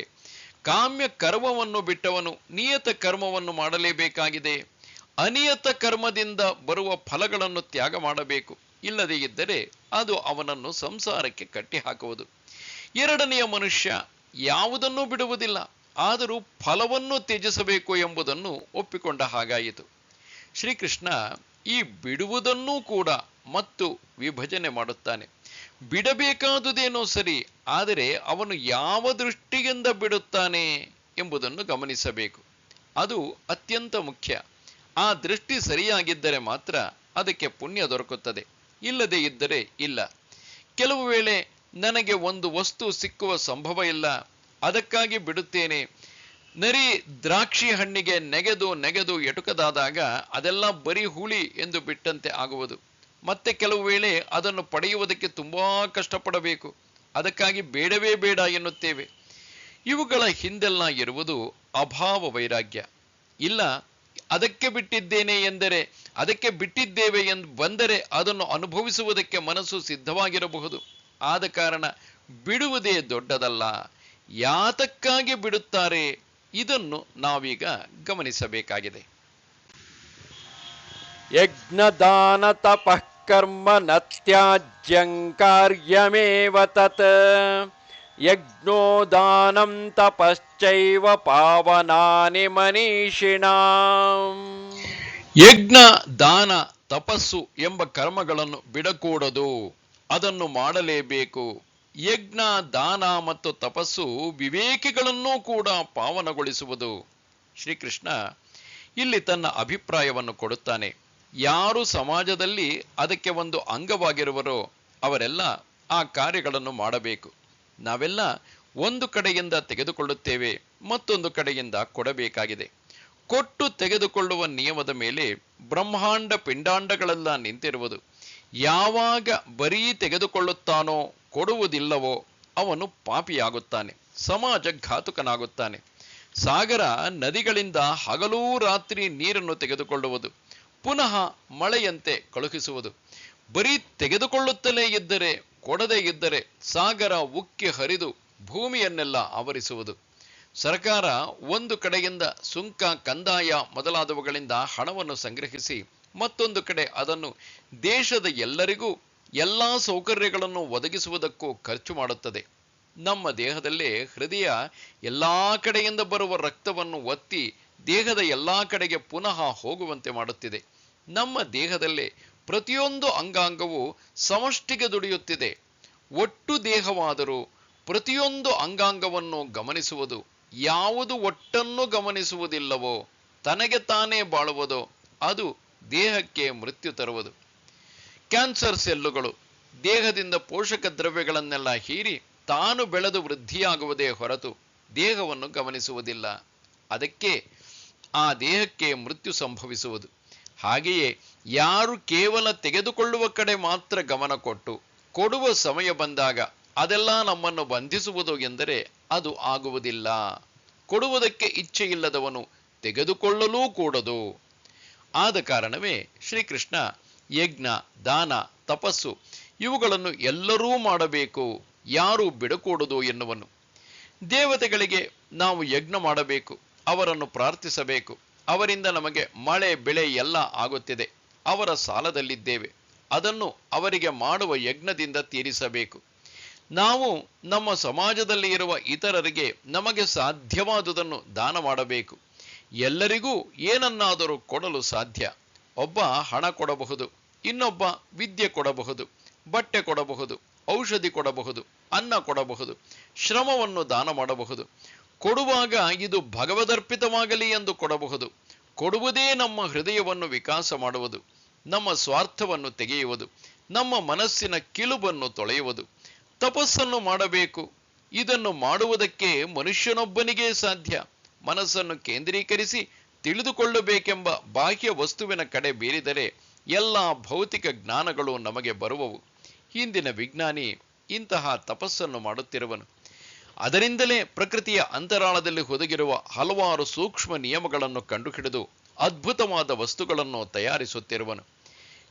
ಕಾಮ್ಯ ಕರ್ಮವನ್ನು ಬಿಟ್ಟವನು ನಿಯತ ಕರ್ಮವನ್ನು ಮಾಡಲೇಬೇಕಾಗಿದೆ. ಅನಿಯತ ಕರ್ಮದಿಂದ ಬರುವ ಫಲಗಳನ್ನು ತ್ಯಾಗ ಮಾಡಬೇಕು. ಇಲ್ಲದೇ ಇದ್ದರೆ ಅದು ಅವನನ್ನು ಸಂಸಾರಕ್ಕೆ ಕಟ್ಟಿ ಹಾಕುವುದು. ಎರಡನೆಯ ಮನುಷ್ಯ ಯಾವುದನ್ನೂ ಬಿಡುವುದಿಲ್ಲ, ಆದರೂ ಫಲವನ್ನು ತ್ಯಜಿಸಬೇಕು ಎಂಬುದನ್ನು ಒಪ್ಪಿಕೊಂಡ ಹಾಗಾಯಿತು. ಶ್ರೀಕೃಷ್ಣ ಈ ಬಿಡುವುದನ್ನೂ ಕೂಡ ಮತ್ತು ವಿಭಜನೆ ಮಾಡುತ್ತಾನೆ. ಬಿಡಬೇಕಾದುದೇನೋ ಸರಿ, ಆದರೆ ಅವನು ಯಾವ ದೃಷ್ಟಿಯಿಂದ ಬಿಡುತ್ತಾನೆ ಎಂಬುದನ್ನು ಗಮನಿಸಬೇಕು. ಅದು ಅತ್ಯಂತ ಮುಖ್ಯ. ಆ ದೃಷ್ಟಿ ಸರಿಯಾಗಿದ್ದರೆ ಮಾತ್ರ ಅದಕ್ಕೆ ಪುಣ್ಯ ದೊರಕುತ್ತದೆ, ಇಲ್ಲದೇ ಇದ್ದರೆ ಇಲ್ಲ. ಕೆಲವು ವೇಳೆ ನನಗೆ ಒಂದು ವಸ್ತು ಸಿಕ್ಕುವ ಸಂಭವ ಇಲ್ಲ, ಅದಕ್ಕಾಗಿ ಬಿಡುತ್ತೇನೆ. ನರಿ ದ್ರಾಕ್ಷಿ ಹಣ್ಣಿಗೆ ನೆಗೆದು ಎಟುಕದಾದಾಗ ಅದೆಲ್ಲ ಬರೀ ಹುಳಿ ಎಂದು ಬಿಟ್ಟಂತೆ ಆಗುವುದು. ಮತ್ತೆ ಕೆಲವು ವೇಳೆ ಅದನ್ನು ಪಡೆಯುವುದಕ್ಕೆ ತುಂಬಾ ಕಷ್ಟಪಡಬೇಕು, ಅದಕ್ಕಾಗಿ ಬೇಡವೇ ಬೇಡ ಎನ್ನುತ್ತೇವೆ. ಇವುಗಳ ಹಿಂದೆಲ್ಲ ಇರುವುದು ಅಭಾವ ವೈರಾಗ್ಯ. ಇಲ್ಲ, ಅದಕ್ಕೆ ಬಿಟ್ಟಿದ್ದೇನೆ ಎಂದರೆ, ಅದಕ್ಕೆ ಬಿಟ್ಟಿದ್ದೇವೆ ಎಂದು ಬಂದರೆ ಅದನ್ನು ಅನುಭವಿಸುವುದಕ್ಕೆ ಮನಸ್ಸು ಸಿದ್ಧವಾಗಿರಬಹುದು. ಆದ ಕಾರಣ ಬಿಡುವುದೇ ದೊಡ್ಡದಲ್ಲ, ಯಾತಕ್ಕಾಗಿ ಬಿಡುತ್ತಾರೆ ಇದನ್ನು ನಾವೀಗ ಗಮನಿಸಬೇಕಾಗಿದೆ. ಯಜ್ಞದಾನ ತಪಃ ಕರ್ಮ ನ ತ್ಯಾಜ್ಯಂ ಕಾರ್ಯಮೇವ ತತ್, ಯಜ್ಞೋ ದಾನಂ ತಪಶ್ಚೈವ ಪಾವನಾನಿ ಮನೀಷಿಣಾಂ. ಯಜ್ಞ, ದಾನ, ತಪಸ್ಸು ಎಂಬ ಕರ್ಮಗಳನ್ನು ಬಿಡಕೂಡದು, ಅದನ್ನು ಮಾಡಲೇಬೇಕು. ಯಜ್ಞ, ದಾನ ಮತ್ತು ತಪಸ್ಸು ವಿವೇಕಿಗಳನ್ನೂ ಕೂಡ ಪಾವನಗೊಳಿಸುವುದು. ಶ್ರೀಕೃಷ್ಣ ಇಲ್ಲಿ ತನ್ನ ಅಭಿಪ್ರಾಯವನ್ನು ಕೊಡುತ್ತಾನೆ. ಯಾರು ಸಮಾಜದಲ್ಲಿ ಅದಕ್ಕೆ ಒಂದು ಅಂಗವಾಗಿರುವರೋ ಅವರೆಲ್ಲ ಆ ಕಾರ್ಯಗಳನ್ನು ಮಾಡಬೇಕು. ನಾವೆಲ್ಲ ಒಂದು ಕಡೆಯಿಂದ ತೆಗೆದುಕೊಳ್ಳುತ್ತೇವೆ, ಮತ್ತೊಂದು ಕಡೆಯಿಂದ ಕೊಡಬೇಕಾಗಿದೆ. ಕೊಟ್ಟು ತೆಗೆದುಕೊಳ್ಳುವ ನಿಯಮದ ಮೇಲೆ ಬ್ರಹ್ಮಾಂಡ ಪಿಂಡಾಂಡಗಳೆಲ್ಲ ನಿಂತಿರುವುದು. ಯಾವಾಗ ಬರೀ ತೆಗೆದುಕೊಳ್ಳುತ್ತಾನೋ, ಕೊಡುವುದಿಲ್ಲವೋ ಅವನು ಪಾಪಿಯಾಗುತ್ತಾನೆ, ಸಮಾಜ ಘಾತುಕನಾಗುತ್ತಾನೆ. ಸಾಗರ ನದಿಗಳಿಂದ ಹಗಲೂ ರಾತ್ರಿ ನೀರನ್ನು ತೆಗೆದುಕೊಳ್ಳುವುದು, ಪುನಃ ಮಳೆಯಂತೆ ಕಳುಹಿಸುವುದು. ಬರೀ ತೆಗೆದುಕೊಳ್ಳುತ್ತಲೇ ಇದ್ದರೆ, ಕೊಡದೇ ಇದ್ದರೆ ಸಾಗರ ಉಕ್ಕಿ ಹರಿದು ಭೂಮಿಯನ್ನೆಲ್ಲ ಆವರಿಸುವುದು. ಸರ್ಕಾರ ಒಂದು ಕಡೆಯಿಂದ ಸುಂಕ, ಕಂದಾಯ ಮೊದಲಾದವುಗಳಿಂದ ಹಣವನ್ನು ಸಂಗ್ರಹಿಸಿ ಮತ್ತೊಂದು ಕಡೆ ಅದನ್ನು ದೇಶದ ಎಲ್ಲರಿಗೂ ಎಲ್ಲ ಸೌಕರ್ಯಗಳನ್ನು ಒದಗಿಸುವುದಕ್ಕೂ ಖರ್ಚು ಮಾಡುತ್ತದೆ. ನಮ್ಮ ದೇಹದಲ್ಲೇ ಹೃದಯ ಎಲ್ಲಾ ಕಡೆಯಿಂದ ಬರುವ ರಕ್ತವನ್ನು ಒತ್ತಿ ದೇಹದ ಎಲ್ಲಾ ಕಡೆಗೆ ಪುನಃ ಹೋಗುವಂತೆ ಮಾಡುತ್ತಿದೆ. ನಮ್ಮ ದೇಹದಲ್ಲೇ ಪ್ರತಿಯೊಂದು ಅಂಗಾಂಗವು ಸಮಷ್ಟಿಗೆ ದುಡಿಯುತ್ತಿದೆ. ಒಟ್ಟು ದೇಹವಾದರೂ ಪ್ರತಿಯೊಂದು ಅಂಗಾಂಗವನ್ನು ಗಮನಿಸುವುದು. ಯಾವುದು ಒಟ್ಟನ್ನು ಗಮನಿಸುವುದಿಲ್ಲವೋ, ತನಗೆ ತಾನೇ ಬಾಳುವುದೋ ಅದು ದೇಹಕ್ಕೆ ಮೃತ್ಯು ತರುವುದು. ಕ್ಯಾನ್ಸರ್ ಸೆಲ್ಲುಗಳು ದೇಹದಿಂದ ಪೋಷಕ ದ್ರವ್ಯಗಳನ್ನೆಲ್ಲ ಹೀರಿ ತಾನು ಬೆಳೆದು ವೃದ್ಧಿಯಾಗುವುದೇ ಹೊರತು ದೇಹವನ್ನು ಗಮನಿಸುವುದಿಲ್ಲ. ಅದಕ್ಕೆ ಆ ದೇಹಕ್ಕೆ ಮೃತ್ಯು ಸಂಭವಿಸುವುದು. ಹಾಗೆಯೇ ಯಾರು ಕೇವಲ ತೆಗೆದುಕೊಳ್ಳುವ ಕಡೆ ಮಾತ್ರ ಗಮನ ಕೊಟ್ಟು ಕೊಡುವ ಸಮಯ ಬಂದಾಗ ಅದೆಲ್ಲ ನಮ್ಮನ್ನು ಬಂಧಿಸುವುದು ಎಂದರೆ ಅದು ಆಗುವುದಿಲ್ಲ. ಕೊಡುವುದಕ್ಕೆ ಇಚ್ಛೆ ಇಲ್ಲದವನು ತೆಗೆದುಕೊಳ್ಳಲೂ ಕೂಡದು. ಆದ ಕಾರಣವೇ ಶ್ರೀಕೃಷ್ಣ ಯಜ್ಞ, ದಾನ, ತಪಸ್ಸು ಇವುಗಳನ್ನು ಎಲ್ಲರೂ ಮಾಡಬೇಕು, ಯಾರು ಬಿಡಕೂಡದು ಎನ್ನುವನು. ದೇವತೆಗಳಿಗೆ ನಾವು ಯಜ್ಞ ಮಾಡಬೇಕು, ಅವರನ್ನು ಪ್ರಾರ್ಥಿಸಬೇಕು. ಅವರಿಂದ ನಮಗೆ ಮಳೆ ಬೆಳೆ ಎಲ್ಲ ಆಗುತ್ತಿದೆ, ಅವರ ಸಾಲದಲ್ಲಿದ್ದೇವೆ, ಅದನ್ನು ಅವರಿಗೆ ಮಾಡುವ ಯಜ್ಞದಿಂದ ತೀರಿಸಬೇಕು. ನಾವು ನಮ್ಮ ಸಮಾಜದಲ್ಲಿ ಇರುವ ಇತರರಿಗೆ ನಮಗೆ ಸಾಧ್ಯವಾದುದನ್ನು ದಾನ ಮಾಡಬೇಕು. ಎಲ್ಲರಿಗೂ ಏನನ್ನಾದರೂ ಕೊಡಲು ಸಾಧ್ಯ. ಒಬ್ಬ ಹಣ ಕೊಡಬಹುದು, ಇನ್ನೊಬ್ಬ ವಿದ್ಯೆ ಕೊಡಬಹುದು, ಬಟ್ಟೆ ಕೊಡಬಹುದು, ಔಷಧಿ ಕೊಡಬಹುದು, ಅನ್ನ ಕೊಡಬಹುದು, ಶ್ರಮವನ್ನು ದಾನ ಮಾಡಬಹುದು. ಕೊಡುವಾಗ ಇದು ಭಗವದರ್ಪಿತವಾಗಲಿ ಎಂದು ಕೊಡಬಹುದು. ಕೊಡುವುದೇ ನಮ್ಮ ಹೃದಯವನ್ನು ವಿಕಾಸ ಮಾಡುವುದು, ನಮ್ಮ ಸ್ವಾರ್ಥವನ್ನು ತೆಗೆಯುವುದು, ನಮ್ಮ ಮನಸ್ಸಿನ ಕಿಲುಬನ್ನು ತೊಳೆಯುವುದು. ತಪಸ್ಸನ್ನು ಮಾಡಬೇಕು. ಇದನ್ನು ಮಾಡುವುದಕ್ಕೆ ಮನುಷ್ಯನೊಬ್ಬನಿಗೇ ಸಾಧ್ಯ. ಮನಸ್ಸನ್ನು ಕೇಂದ್ರೀಕರಿಸಿ ತಿಳಿದುಕೊಳ್ಳಬೇಕೆಂಬ ಬಾಹ್ಯ ವಸ್ತುವಿನ ಕಡೆ ಬೀರಿದರೆ ಎಲ್ಲ ಭೌತಿಕ ಜ್ಞಾನಗಳು ನಮಗೆ ಬರುವವು. ಹಿಂದಿನ ವಿಜ್ಞಾನಿ ಇಂತಹ ತಪಸ್ಸನ್ನು ಮಾಡುತ್ತಿರುವನು. ಅದರಿಂದಲೇ ಪ್ರಕೃತಿಯ ಅಂತರಾಳದಲ್ಲಿ ಹುದುಗಿರುವ ಹಲವಾರು ಸೂಕ್ಷ್ಮ ನಿಯಮಗಳನ್ನು ಕಂಡುಹಿಡಿದು ಅದ್ಭುತವಾದ ವಸ್ತುಗಳನ್ನು ತಯಾರಿಸುತ್ತಿರುವನು.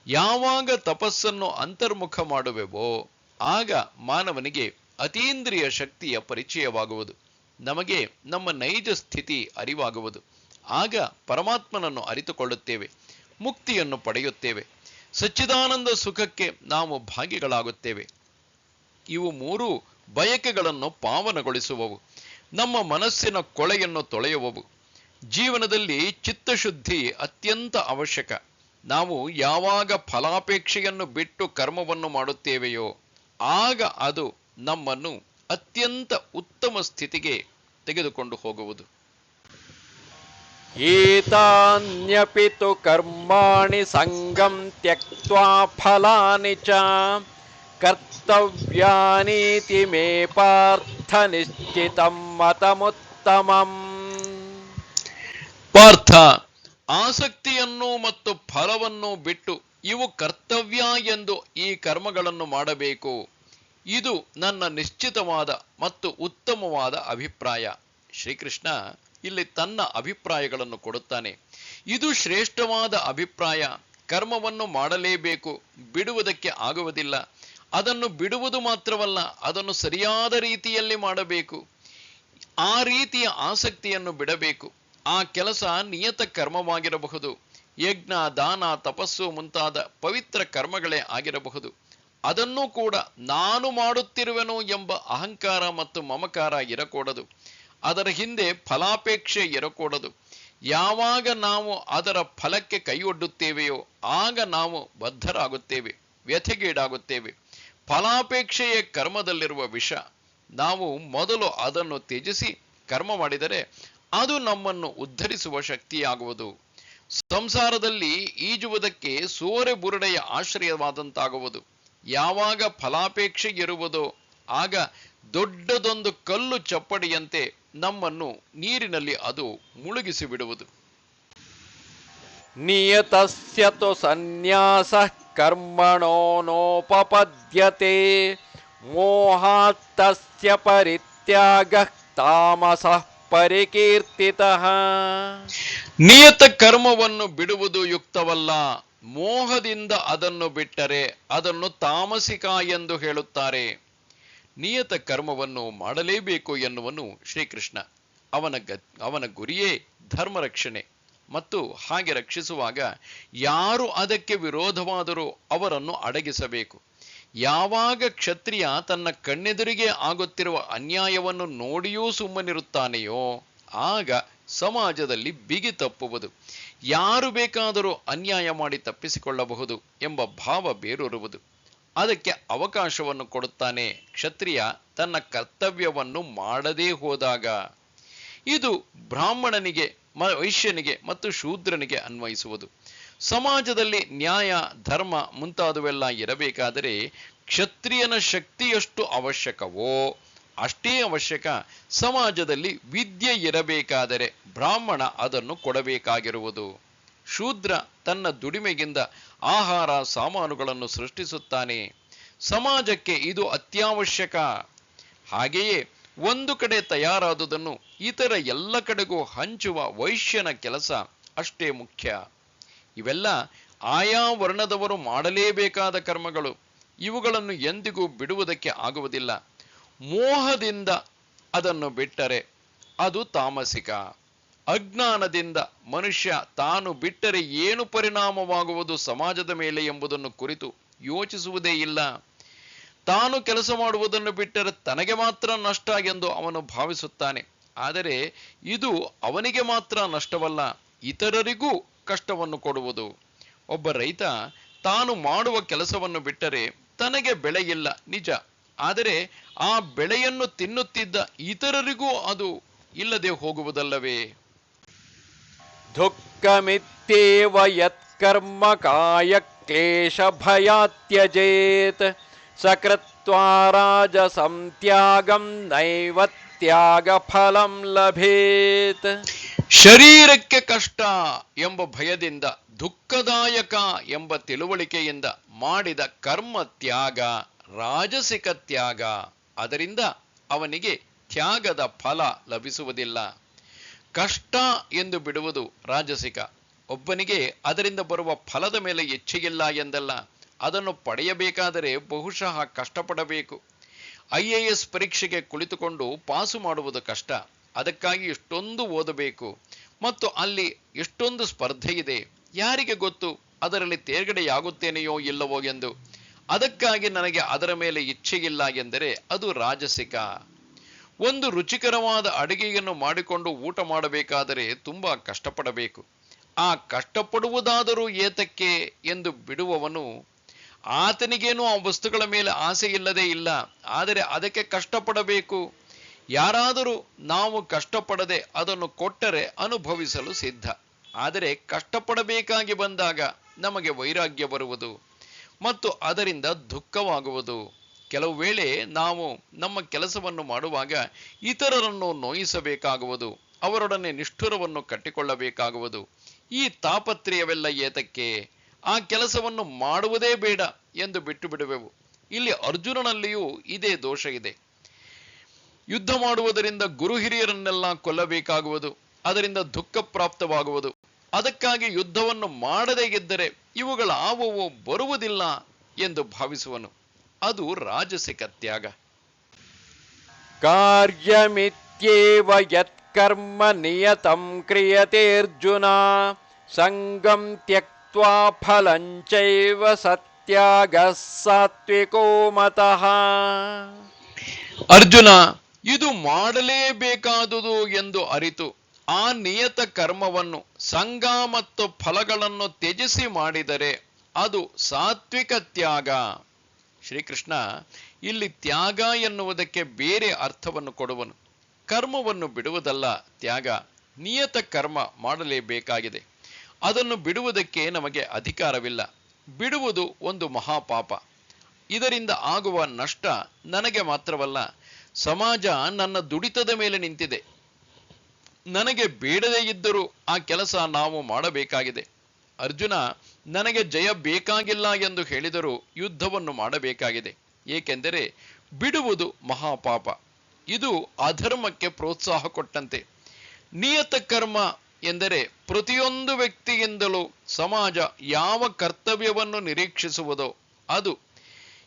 ಯಾವಾಗ ತಪಸ್ಸನ್ನು ಅಂತರ್ಮುಖ ಮಾಡುವೆವೋ ಆಗ ಮಾನವನಿಗೆ ಅತೀಂದ್ರಿಯ ಶಕ್ತಿಯ ಪರಿಚಯವಾಗುವುದು. ನಮಗೆ ನಮ್ಮ ನೈಜ ಸ್ಥಿತಿ ಅರಿವಾಗುವುದು. ಆಗ ಪರಮಾತ್ಮನನ್ನು ಅರಿತುಕೊಳ್ಳುತ್ತೇವೆ, ಮುಕ್ತಿಯನ್ನು ಪಡೆಯುತ್ತೇವೆ, ಸಚ್ಚಿದಾನಂದ ಸುಖಕ್ಕೆ ನಾವು ಭಾಗಿಗಳಾಗುತ್ತೇವೆ. ಇವು ಮೂರು ಬಯಕೆಗಳನ್ನು ಪಾವನಗೊಳಿಸುವವು, ನಮ್ಮ ಮನಸ್ಸಿನ ಕೊಳೆಯನ್ನು ತೊಳೆಯುವವು. ಜೀವನದಲ್ಲಿ ಚಿತ್ತಶುದ್ಧಿ ಅತ್ಯಂತ ಅವಶ್ಯಕ. ನಾವು ಯಾವಾಗ ಫಲಾಪೇಕ್ಷೆಯನ್ನು ಬಿಟ್ಟು ಕರ್ಮವನ್ನು ಮಾಡುತ್ತೇವೆಯೋ ಆಗ ಅದು ನಮ್ಮನ್ನು ಅತ್ಯಂತ ಉತ್ತಮ ಸ್ಥಿತಿಗೆ ತೆಗೆದುಕೊಂಡು ಹೋಗುವುದು. ಏತಾನ್ಯಪಿ ತು ಕರ್ಮಾಣಿ ಸಂಗಂ ತ್ಯಕ್ತ್ವಾ ಫಲಾನಿ ಚ ಕರ್ತವ್ಯಾನೀತಿ ಮೇ ಪಾರ್ಥ ನಿಶ್ಚಿತಂ ಮತಮುತ್ತಮಂ. ಪಾರ್ಥ, ಆಸಕ್ತಿಯನ್ನು ಮತ್ತು ಫಲವನ್ನು ಬಿಟ್ಟು ಇವು ಕರ್ತವ್ಯ ಎಂದು ಈ ಕರ್ಮಗಳನ್ನು ಮಾಡಬೇಕು. ಇದು ನನ್ನ ನಿಶ್ಚಿತವಾದ ಮತ್ತು ಉತ್ತಮವಾದ ಅಭಿಪ್ರಾಯ. ಶ್ರೀಕೃಷ್ಣ ಇಲ್ಲಿ ತನ್ನ ಅಭಿಪ್ರಾಯಗಳನ್ನು ಕೊಡುತ್ತಾನೆ. ಇದು ಶ್ರೇಷ್ಠವಾದ ಅಭಿಪ್ರಾಯ. ಕರ್ಮವನ್ನು ಮಾಡಲೇಬೇಕು, ಬಿಡುವುದಕ್ಕೆ ಆಗುವುದಿಲ್ಲ. ಅದನ್ನು ಬಿಡುವುದು ಮಾತ್ರವಲ್ಲ, ಅದನ್ನು ಸರಿಯಾದ ರೀತಿಯಲ್ಲಿ ಮಾಡಬೇಕು. ಆ ರೀತಿಯ ಆಸಕ್ತಿಯನ್ನು ಬಿಡಬೇಕು. ಆ ಕೆಲಸ ನಿಯತ ಕರ್ಮವಾಗಿರಬಹುದು, ಯಜ್ಞ, ದಾನ, ತಪಸ್ಸು ಮುಂತಾದ ಪವಿತ್ರ ಕರ್ಮಗಳೇ ಆಗಿರಬಹುದು. ಅದನ್ನೂ ಕೂಡ ನಾನು ಮಾಡುತ್ತಿರುವೆನು ಎಂಬ ಅಹಂಕಾರ ಮತ್ತು ಮಮಕಾರ ಇರಕೂಡದು. ಅದರ ಹಿಂದೆ ಫಲಾಪೇಕ್ಷೆ ಇರಕೂಡದು. ಯಾವಾಗ ನಾವು ಅದರ ಫಲಕ್ಕೆ ಕೈಯೊಡ್ಡುತ್ತೇವೆಯೋ ಆಗ ನಾವು ಬದ್ಧರಾಗುತ್ತೇವೆ, ವ್ಯಥೆಗೀಡಾಗುತ್ತೇವೆ. ಫಲಾಪೇಕ್ಷೆಯೇ ಕರ್ಮದಲ್ಲಿರುವ ವಿಷ. ನಾವು ಮೊದಲು ಅದನ್ನು ತ್ಯಜಿಸಿ ಕರ್ಮ ಮಾಡಿದರೆ ಅದು ನಮ್ಮನ್ನು ಉದ್ಧರಿಸುವ ಶಕ್ತಿಯಾಗುವುದು. ಸಂಸಾರದಲ್ಲಿ ಈಜುವುದಕ್ಕೆ ಸೋರೆ ಬುರುಡೆಯ ಆಶ್ರಯವಾದಂತಾಗುವುದು. ಯಾವಾಗ ಫಲಾಪೇಕ್ಷೆ ಇರುವುದೋ ಆಗ ದೊಡ್ಡದೊಂದು ಕಲ್ಲು ಚಪ್ಪಡಿಯಂತೆ ನಮ್ಮನ್ನು ನೀರಿನಲ್ಲಿ ಅದು ಮುಳುಗಿಸಿ ಬಿಡುವುದು. ನಿಯತಸ್ಯ ತು ಸನ್ಯಾಸಃ ಕರ್ಮಣೋ ನೋಪಪದ್ಯತೆ ಮೋಹಾತ್ತಸ್ಯ ಪರಿತ್ಯಾಗಃ ತಾಮಸಃ ಪರಿಕೀರ್ತಿತಃ. ನಿಯತ ಕರ್ಮವನ್ನು ಬಿಡುವುದು ಯುಕ್ತವಲ್ಲ. ಮೋಹದಿಂದ ಅದನ್ನು ಬಿಟ್ಟರೆ ಅದನ್ನು ತಾಮಸಿಕ ಎಂದು ಹೇಳುತ್ತಾರೆ. ನಿಯತ ಕರ್ಮವನ್ನು ಮಾಡಲೇಬೇಕು ಎನ್ನುವನು ಶ್ರೀಕೃಷ್ಣ. ಅವನ ಗುರಿಯೇ ಧರ್ಮ ರಕ್ಷಣೆ. ಮತ್ತು ಹಾಗೆ ರಕ್ಷಿಸುವಾಗ ಯಾರು ಅದಕ್ಕೆ ವಿರೋಧವಾದರೂ ಅವರನ್ನು ಅಡಗಿಸಬೇಕು. ಯಾವಾಗ ಕ್ಷತ್ರಿಯ ತನ್ನ ಕಣ್ಣೆದುರಿಗೆ ಆಗುತ್ತಿರುವ ಅನ್ಯಾಯವನ್ನು ನೋಡಿಯೂ ಸುಮ್ಮನಿರುತ್ತಾನೆಯೋ ಆಗ ಸಮಾಜದಲ್ಲಿ ಬಿಗಿ ತಪ್ಪುವುದು. ಯಾರು ಬೇಕಾದರೂ ಅನ್ಯಾಯ ಮಾಡಿ ತಪ್ಪಿಸಿಕೊಳ್ಳಬಹುದು ಎಂಬ ಭಾವ ಬೇರೂರುವುದು. ಅದಕ್ಕೆ ಅವಕಾಶವನ್ನು ಕೊಡುತ್ತಾನೆ ಕ್ಷತ್ರಿಯ ತನ್ನ ಕರ್ತವ್ಯವನ್ನು ಮಾಡದೇ ಹೋದಾಗ. ಇದು ಬ್ರಾಹ್ಮಣನಿಗೆ, ವೈಶ್ಯನಿಗೆ ಮತ್ತು ಶೂದ್ರನಿಗೆ ಅನ್ವಯಿಸುವುದು. ಸಮಾಜದಲ್ಲಿ ನ್ಯಾಯ, ಧರ್ಮ ಮುಂತಾದವೆಲ್ಲ ಇರಬೇಕಾದರೆ ಕ್ಷತ್ರಿಯನ ಶಕ್ತಿಯಷ್ಟು ಅವಶ್ಯಕವೋ ಅಷ್ಟೇ ಅವಶ್ಯಕ. ಸಮಾಜದಲ್ಲಿ ವಿದ್ಯೆ ಇರಬೇಕಾದರೆ ಬ್ರಾಹ್ಮಣ ಅದನ್ನು ಕೊಡಬೇಕಾಗಿರುವುದು. ಶೂದ್ರ ತನ್ನ ದುಡಿಮೆಗಿಂದ ಆಹಾರ ಸಾಮಾನುಗಳನ್ನು ಸೃಷ್ಟಿಸುತ್ತಾನೆ. ಸಮಾಜಕ್ಕೆ ಇದು ಅತ್ಯವಶ್ಯಕ. ಹಾಗೆಯೇ ಒಂದು ಕಡೆ ತಯಾರಾದುದನ್ನು ಇತರ ಎಲ್ಲ ಕಡೆಗೂ ಹಂಚುವ ವೈಶ್ಯನ ಕೆಲಸ ಅಷ್ಟೇ ಮುಖ್ಯ. ಇವೆಲ್ಲ ಆಯಾ ವರ್ಣದವರು ಮಾಡಲೇಬೇಕಾದ ಕರ್ಮಗಳು. ಇವುಗಳನ್ನು ಎಂದಿಗೂ ಬಿಡುವುದಕ್ಕೆ ಆಗುವುದಿಲ್ಲ. ಮೋಹದಿಂದ ಅದನ್ನು ಬಿಟ್ಟರೆ ಅದು ತಾಮಸಿಕ. ಅಜ್ಞಾನದಿಂದ ಮನುಷ್ಯ ತಾನು ಬಿಟ್ಟರೆ ಏನು ಪರಿಣಾಮವಾಗುವುದು ಸಮಾಜದ ಮೇಲೆ ಎಂಬುದನ್ನು ಕುರಿತು ಯೋಚಿಸುವುದೇ ಇಲ್ಲ. ತಾನು ಕೆಲಸ ಮಾಡುವುದನ್ನು ಬಿಟ್ಟರೆ ತನಗೆ ಮಾತ್ರ ನಷ್ಟ ಎಂದು ಅವನು ಭಾವಿಸುತ್ತಾನೆ. ಆದರೆ ಇದು ಅವನಿಗೆ ಮಾತ್ರ ನಷ್ಟವಲ್ಲ, ಇತರರಿಗೂ ಕಷ್ಟವನ್ನು ಕೊಡುವುದು. ಒಬ್ಬ ರೈತ ತಾನು ಮಾಡುವ ಕೆಲಸವನ್ನು ಬಿಟ್ಟರೆ ತನಗೆ ಬೆಳೆಯಿಲ್ಲ ನಿಜ, ಆದರೆ ಆ ಬೆಳೆಯನ್ನು ತಿನ್ನುತ್ತಿದ್ದ ಇತರರಿಗೂ ಅದು ಇಲ್ಲದೆ ಹೋಗುವುದಲ್ಲವೇ? ದುಃಖಮಿತ್ಯೇವ ಯತ್ಕರ್ಮ ಕಾಯ ಕ್ಲೇಶ ಭಯಾತ್ಯಜೇತ್ ಸಕೃತ್ವಾ ರಾಜಸಂ ತ್ಯಾಗಂ ನೈವ ತ್ಯಾಗ ಫಲಂ ಲಭೇತ್. ಶರೀರಕ್ಕೆ ಕಷ್ಟ ಎಂಬ ಭಯದಿಂದ, ದುಃಖದಾಯಕ ಎಂಬ ತಿಳುವಳಿಕೆಯಿಂದ ಮಾಡಿದ ಕರ್ಮ ತ್ಯಾಗ ರಾಜಸಿಕ ತ್ಯಾಗ. ಅದರಿಂದ ಅವನಿಗೆ ತ್ಯಾಗದ ಫಲ ಲಭಿಸುವುದಿಲ್ಲ. ಕಷ್ಟ ಎಂದು ಬಿಡುವುದು ರಾಜಸಿಕ. ಒಬ್ಬನಿಗೆ ಅದರಿಂದ ಬರುವ ಫಲದ ಮೇಲೆ ಇಚ್ಛೆಯಿಲ್ಲ ಎಂದಲ್ಲ, ಅದನ್ನು ಪಡೆಯಬೇಕಾದರೆ ಬಹುಶಃ ಕಷ್ಟಪಡಬೇಕು. IAS ಪರೀಕ್ಷೆಗೆ ಕುಳಿತುಕೊಂಡು ಪಾಸು ಮಾಡುವುದು ಕಷ್ಟ. ಅದಕ್ಕಾಗಿ ಎಷ್ಟೊಂದು ಓದಬೇಕು ಮತ್ತು ಅಲ್ಲಿ ಎಷ್ಟೊಂದು ಸ್ಪರ್ಧೆ ಇದೆ. ಯಾರಿಗೆ ಗೊತ್ತು ಅದರಲ್ಲಿ ತೇರ್ಗಡೆಯಾಗುತ್ತೇನೆಯೋ ಇಲ್ಲವೋ ಎಂದು. ಅದಕ್ಕಾಗಿ ನನಗೆ ಅದರ ಮೇಲೆ ಇಚ್ಛೆಯಿಲ್ಲ ಎಂದರೆ ಅದು ರಾಜಸಿಕ. ಒಂದು ರುಚಿಕರವಾದ ಅಡಿಗೆಯನ್ನು ಮಾಡಿಕೊಂಡು ಊಟ ಮಾಡಬೇಕಾದರೆ ತುಂಬಾ ಕಷ್ಟಪಡಬೇಕು. ಆ ಕಷ್ಟಪಡುವುದಾದರೂ ಏತಕ್ಕೆ ಎಂದು ಬಿಡುವವನು, ಆತನಿಗೇನೂ ಆ ವಸ್ತುಗಳ ಮೇಲೆ ಆಸೆ ಇಲ್ಲದೇ ಇಲ್ಲ, ಆದರೆ ಅದಕ್ಕೆ ಕಷ್ಟಪಡಬೇಕು. ಯಾರಾದರೂ ನಾವು ಕಷ್ಟಪಡದೆ ಅದನ್ನು ಕೊಟ್ಟರೆ ಅನುಭವಿಸಲು ಸಿದ್ಧ. ಆದರೆ ಕಷ್ಟಪಡಬೇಕಾಗಿ ಬಂದಾಗ ನಮಗೆ ವೈರಾಗ್ಯ ಬರುವುದು ಮತ್ತು ಅದರಿಂದ ದುಃಖವಾಗುವುದು. ಕೆಲವು ವೇಳೆ ನಾವು ನಮ್ಮ ಕೆಲಸವನ್ನು ಮಾಡುವಾಗ ಇತರರನ್ನು ನೋಯಿಸಬೇಕಾಗುವುದು, ಅವರೊಡನೆ ನಿಷ್ಠುರವನ್ನು ಕಟ್ಟಿಕೊಳ್ಳಬೇಕಾಗುವುದು. ಈ ತಾಪತ್ರೆಯವೆಲ್ಲ ಏತಕ್ಕೆ? ಆ ಕೆಲಸವನ್ನು ಮಾಡುವುದೇ ಬೇಡ ಎಂದು ಬಿಟ್ಟು ಬಿಡುವೆವು. ಇಲ್ಲಿ ಅರ್ಜುನನಲ್ಲಿಯೂ ಇದೇ ದೋಷ ಇದೆ. ಯುದ್ಧ ಮಾಡುವುದರಿಂದ ಗುರು ಹಿರಿಯರನ್ನೆಲ್ಲ ಕೊಲ್ಲಬೇಕಾಗುವುದು, ಅದರಿಂದ ದುಃಖ ಪ್ರಾಪ್ತವಾಗುವುದು. ಅದಕ್ಕಾಗಿ ಯುದ್ಧವನ್ನು ಮಾಡದೇ ಇದ್ದರೆ ಇವುಗಳಾವುವು ಬರುವುದಿಲ್ಲ ಎಂದು ಭಾವಿಸುವನು. ಅದು ರಾಜಸಿಕ ತ್ಯಾಗ. ಕಾರ್ಯಮಿತ್ಯೇವ ಯತ್ಕರ್ಮ ನಿಯತಂ ಕ್ರಿಯತೆ ಅರ್ಜುನ ಸಂಗಂ ತ್ಯಕ್ತ್ವಾ ಫಲಂಚೈವ ಸತ್ಯಾಗಃ ಸಾತ್ವಿಕೋ ಮತಃ. ಅರ್ಜುನ, ಇದು ಮಾಡಲೇಬೇಕಾದುದು ಎಂದು ಅರಿತು ಆ ನಿಯತ ಕರ್ಮವನ್ನು ಸಂಘ ಮತ್ತು ಫಲಗಳನ್ನು ತ್ಯಜಿಸಿ ಮಾಡಿದರೆ ಅದು ಸಾತ್ವಿಕ ತ್ಯಾಗ. ಶ್ರೀಕೃಷ್ಣ ಇಲ್ಲಿ ತ್ಯಾಗ ಎನ್ನುವುದಕ್ಕೆ ಬೇರೆ ಅರ್ಥವನ್ನು ಕೊಡುವನು. ಕರ್ಮವನ್ನು ಬಿಡುವುದಲ್ಲ ತ್ಯಾಗ, ನಿಯತ ಕರ್ಮ ಮಾಡಲೇಬೇಕಾಗಿದೆ. ಅದನ್ನು ಬಿಡುವುದಕ್ಕೆ ನಮಗೆ ಅಧಿಕಾರವಿಲ್ಲ. ಬಿಡುವುದು ಒಂದು ಮಹಾಪಾಪ. ಇದರಿಂದ ಆಗುವ ನಷ್ಟ ನನಗೆ ಮಾತ್ರವಲ್ಲ, ಸಮಾಜ ನನ್ನ ದುಡಿತದ ಮೇಲೆ ನಿಂತಿದೆ. ನನಗೆ ಬೇಡದೇ ಇದ್ದರೂ ಆ ಕೆಲಸ ನಾವು ಮಾಡಬೇಕಾಗಿದೆ. ಅರ್ಜುನ, ನನಗೆ ಜಯ ಬೇಕಾಗಿಲ್ಲ ಎಂದು ಹೇಳಿದರೂ ಯುದ್ಧವನ್ನು ಮಾಡಬೇಕಾಗಿದೆ. ಏಕೆಂದರೆ ಬಿಡುವುದು ಮಹಾಪಾಪ. ಇದು ಅಧರ್ಮಕ್ಕೆ ಪ್ರೋತ್ಸಾಹ ಕೊಟ್ಟಂತೆ. ನಿಯತ ಕರ್ಮ ಎಂದರೆ ಪ್ರತಿಯೊಂದು ವ್ಯಕ್ತಿಯಿಂದಲೂ ಸಮಾಜ ಯಾವ ಕರ್ತವ್ಯವನ್ನು ನಿರೀಕ್ಷಿಸುವುದೋ ಅದು.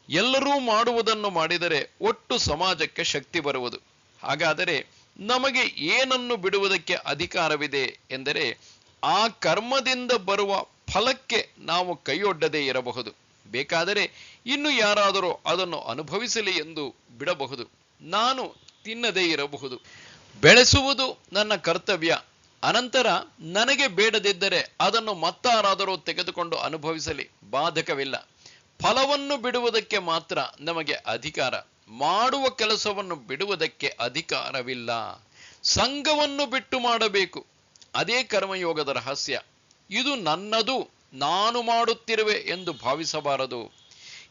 ಎಲ್ಲರೂ ಮಾಡುವುದನ್ನು ಮಾಡಿದರೆ ಒಟ್ಟು ಸಮಾಜಕ್ಕೆ ಶಕ್ತಿ ಬರುವುದು. ಹಾಗಾದರೆ ನಮಗೆ ಏನನ್ನು ಬಿಡುವುದಕ್ಕೆ ಅಧಿಕಾರವಿದೆ ಎಂದರೆ ಆ ಕರ್ಮದಿಂದ ಬರುವ ಫಲಕ್ಕೆ ನಾವು ಕೈಯೊಡ್ಡದೇ ಇರಬಹುದು. ಬೇಕಾದರೆ ಇನ್ನು ಯಾರಾದರೂ ಅದನ್ನು ಅನುಭವಿಸಲಿ ಎಂದು ಬಿಡಬಹುದು. ನಾನು ತಿನ್ನದೇ ಇರಬಹುದು. ಬೆಳೆಸುವುದು ನನ್ನ ಕರ್ತವ್ಯ. ಅನಂತರ ನನಗೆ ಬೇಡದಿದ್ದರೆ ಅದನ್ನು ಮತ್ತಾರಾದರೂ ತೆಗೆದುಕೊಂಡು ಅನುಭವಿಸಲಿ, ಬಾಧಕವಿಲ್ಲ. ಫಲವನ್ನು ಬಿಡುವುದಕ್ಕೆ ಮಾತ್ರ ನಮಗೆ ಅಧಿಕಾರ. ಮಾಡುವ ಕೆಲಸವನ್ನು ಬಿಡುವುದಕ್ಕೆ ಅಧಿಕಾರವಿಲ್ಲ. ಸಂಘವನ್ನು ಬಿಟ್ಟು ಮಾಡಬೇಕು. ಅದೇ ಕರ್ಮಯೋಗದ ರಹಸ್ಯ. ಇದು ನನ್ನದು, ನಾನು ಮಾಡುತ್ತಿರುವೆ ಎಂದು ಭಾವಿಸಬಾರದು.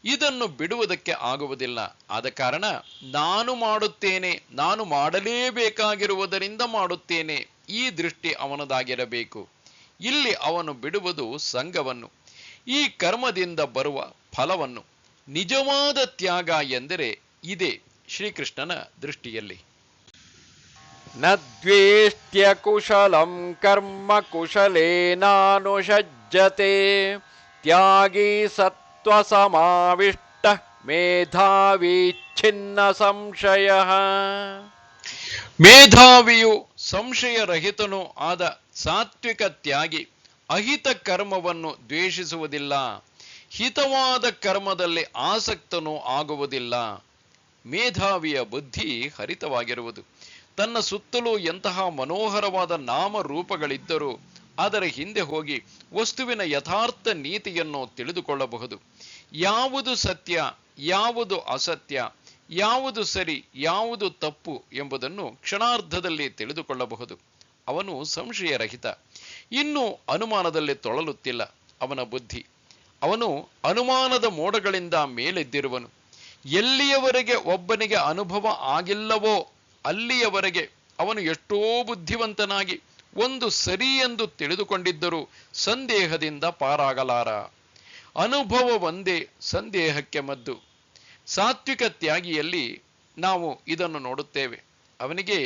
ಇದನ್ನು ಬಿಡುವುದಕ್ಕೆ ಆಗುವುದಿಲ್ಲ. ಆದ ಕಾರಣ ನಾನು ಮಾಡುತ್ತೇನೆ, ನಾನು ಮಾಡಲೇಬೇಕಾಗಿರುವುದರಿಂದ ಮಾಡುತ್ತೇನೆ, ಈ ದೃಷ್ಟಿ ಅವನದಾಗಿರಬೇಕು. ಇಲ್ಲಿ ಅವನು ಬಿಡುವುದು ಸಂಘವನ್ನು, ಈ ಕರ್ಮದಿಂದ ಬರುವ ಫಲವನ್ನು. ನಿಜವಾದ ತ್ಯಾಗ ಎಂದರೆ ಇದೇ ಶ್ರೀಕೃಷ್ಣನ ದೃಷ್ಟಿಯಲ್ಲಿ. ನ ದ್ವೇಷ್ಟ್ಯ ಕುಶಲಂ ಕರ್ಮ ಕುಶಲೇನಾನುಷಜ್ಯತೆ ತ್ಯಾಗೀ ಸತ್ವಸಮಾವಿಷ್ಟ ಮೇಧಾವಿ ಛಿನ್ನ ಸಂಶಯ. ಮೇಧಾವಿಯು ಸಂಶಯರಹಿತನೂ ಆದ ಸಾತ್ವಿಕ ತ್ಯಾಗಿ ಅಹಿತ ಕರ್ಮವನ್ನು ದ್ವೇಷಿಸುವುದಿಲ್ಲ, ಹಿತವಾದ ಕರ್ಮದಲ್ಲಿ ಆಸಕ್ತನೂ ಆಗುವುದಿಲ್ಲ. ಮೇಧಾವಿಯ ಬುದ್ಧಿ ಹರಿತವಾಗಿರುವುದು. ತನ್ನ ಸುತ್ತಲೂ ಎಂತಹ ಮನೋಹರವಾದ ನಾಮರೂಪಗಳಿದ್ದರೂ ಅದರ ಹಿಂದೆ ಹೋಗಿ ವಸ್ತುವಿನ ಯಥಾರ್ಥ ನೀತಿಯನ್ನು ತಿಳಿದುಕೊಳ್ಳಬಹುದು. ಯಾವುದು ಸತ್ಯ, ಯಾವುದು ಅಸತ್ಯ, ಯಾವುದು ಸರಿ, ಯಾವುದು ತಪ್ಪು ಎಂಬುದನ್ನು ಕ್ಷಣಾರ್ಧದಲ್ಲಿ ತಿಳಿದುಕೊಳ್ಳಬಹುದು. ಅವನು ಸಂಶಯರಹಿತ, ಇನ್ನೂ ಅನುಮಾನದಲ್ಲಿ ತೊಳಲುತ್ತಿಲ್ಲ ಅವನ ಬುದ್ಧಿ. ಅವನು ಅನುಮಾನದ ಮೋಡಗಳಿಂದ ಮೇಲೆದ್ದಿರುವನು. ಎಲ್ಲಿಯವರೆಗೆ ಒಬ್ಬನಿಗೆ ಅನುಭವ ಆಗಿಲ್ಲವೋ ಅಲ್ಲಿಯವರೆಗೆ ಅವನು ಎಷ್ಟೋ ಬುದ್ಧಿವಂತನಾಗಿ ಒಂದು ಸರಿ ಎಂದು ತಿಳಿದುಕೊಂಡಿದ್ದರೂ ಸಂದೇಹದಿಂದ ಪಾರಾಗಲಾರ. ಅನುಭವ ಒಂದೇ ಸಂದೇಹಕ್ಕೆ ಮದ್ದು. ಸಾತ್ವಿಕ ತ್ಯಾಗಿಯಲ್ಲಿ ನಾವು ಇದನ್ನು ನೋಡುತ್ತೇವೆ. ಅವನಿಗೆ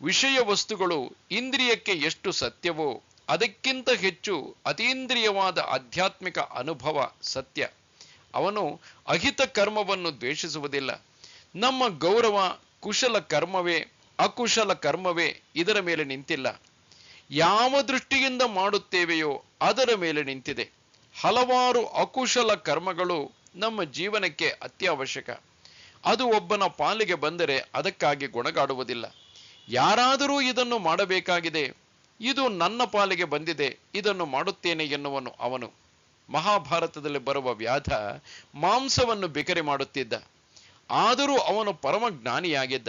ವಿಷಯ ವಸ್ತುಗಳು ಇಂದ್ರಿಯಕ್ಕೆ ಎಷ್ಟು ಸತ್ಯವೋ ಅದಕ್ಕಿಂತ ಹೆಚ್ಚು ಅತೀಂದ್ರಿಯವಾದ ಆಧ್ಯಾತ್ಮಿಕ ಅನುಭವ ಸತ್ಯ. ಅವನು ಅಹಿತ ಕರ್ಮವನ್ನು ದ್ವೇಷಿಸುವುದಿಲ್ಲ. ನಮ್ಮ ಗೌರವ ಕುಶಲ ಕರ್ಮವೇ ಅಕುಶಲ ಕರ್ಮವೇ ಇದರ ಮೇಲೆ ನಿಂತಿಲ್ಲ. ಯಾವ ದೃಷ್ಟಿಯಿಂದ ಮಾಡುತ್ತೇವೆಯೋ ಅದರ ಮೇಲೆ ನಿಂತಿದೆ. ಹಲವಾರು ಅಕುಶಲ ಕರ್ಮಗಳು ನಮ್ಮ ಜೀವನಕ್ಕೆ ಅತ್ಯವಶ್ಯಕ. ಅದು ಒಬ್ಬನ ಪಾಲಿಗೆ ಬಂದರೆ ಅದಕ್ಕಾಗಿ ಗೊಣಗಾಡುವುದಿಲ್ಲ. ಯಾರಾದರೂ ಇದನ್ನು ಮಾಡಬೇಕಾಗಿದೆ, ಇದು ನನ್ನ ಪಾಲಿಗೆ ಬಂದಿದೆ, ಇದನ್ನು ಮಾಡುತ್ತೇನೆ ಎನ್ನುವನು ಅವನು. ಮಹಾಭಾರತದಲ್ಲಿ ಬರುವ ವ್ಯಾಧ ಮಾಂಸವನ್ನು ಬಿಕರಿ ಮಾಡುತ್ತಿದ್ದ, ಆದರೂ ಅವನು ಪರಮ ಜ್ಞಾನಿಯಾಗಿದ್ದ.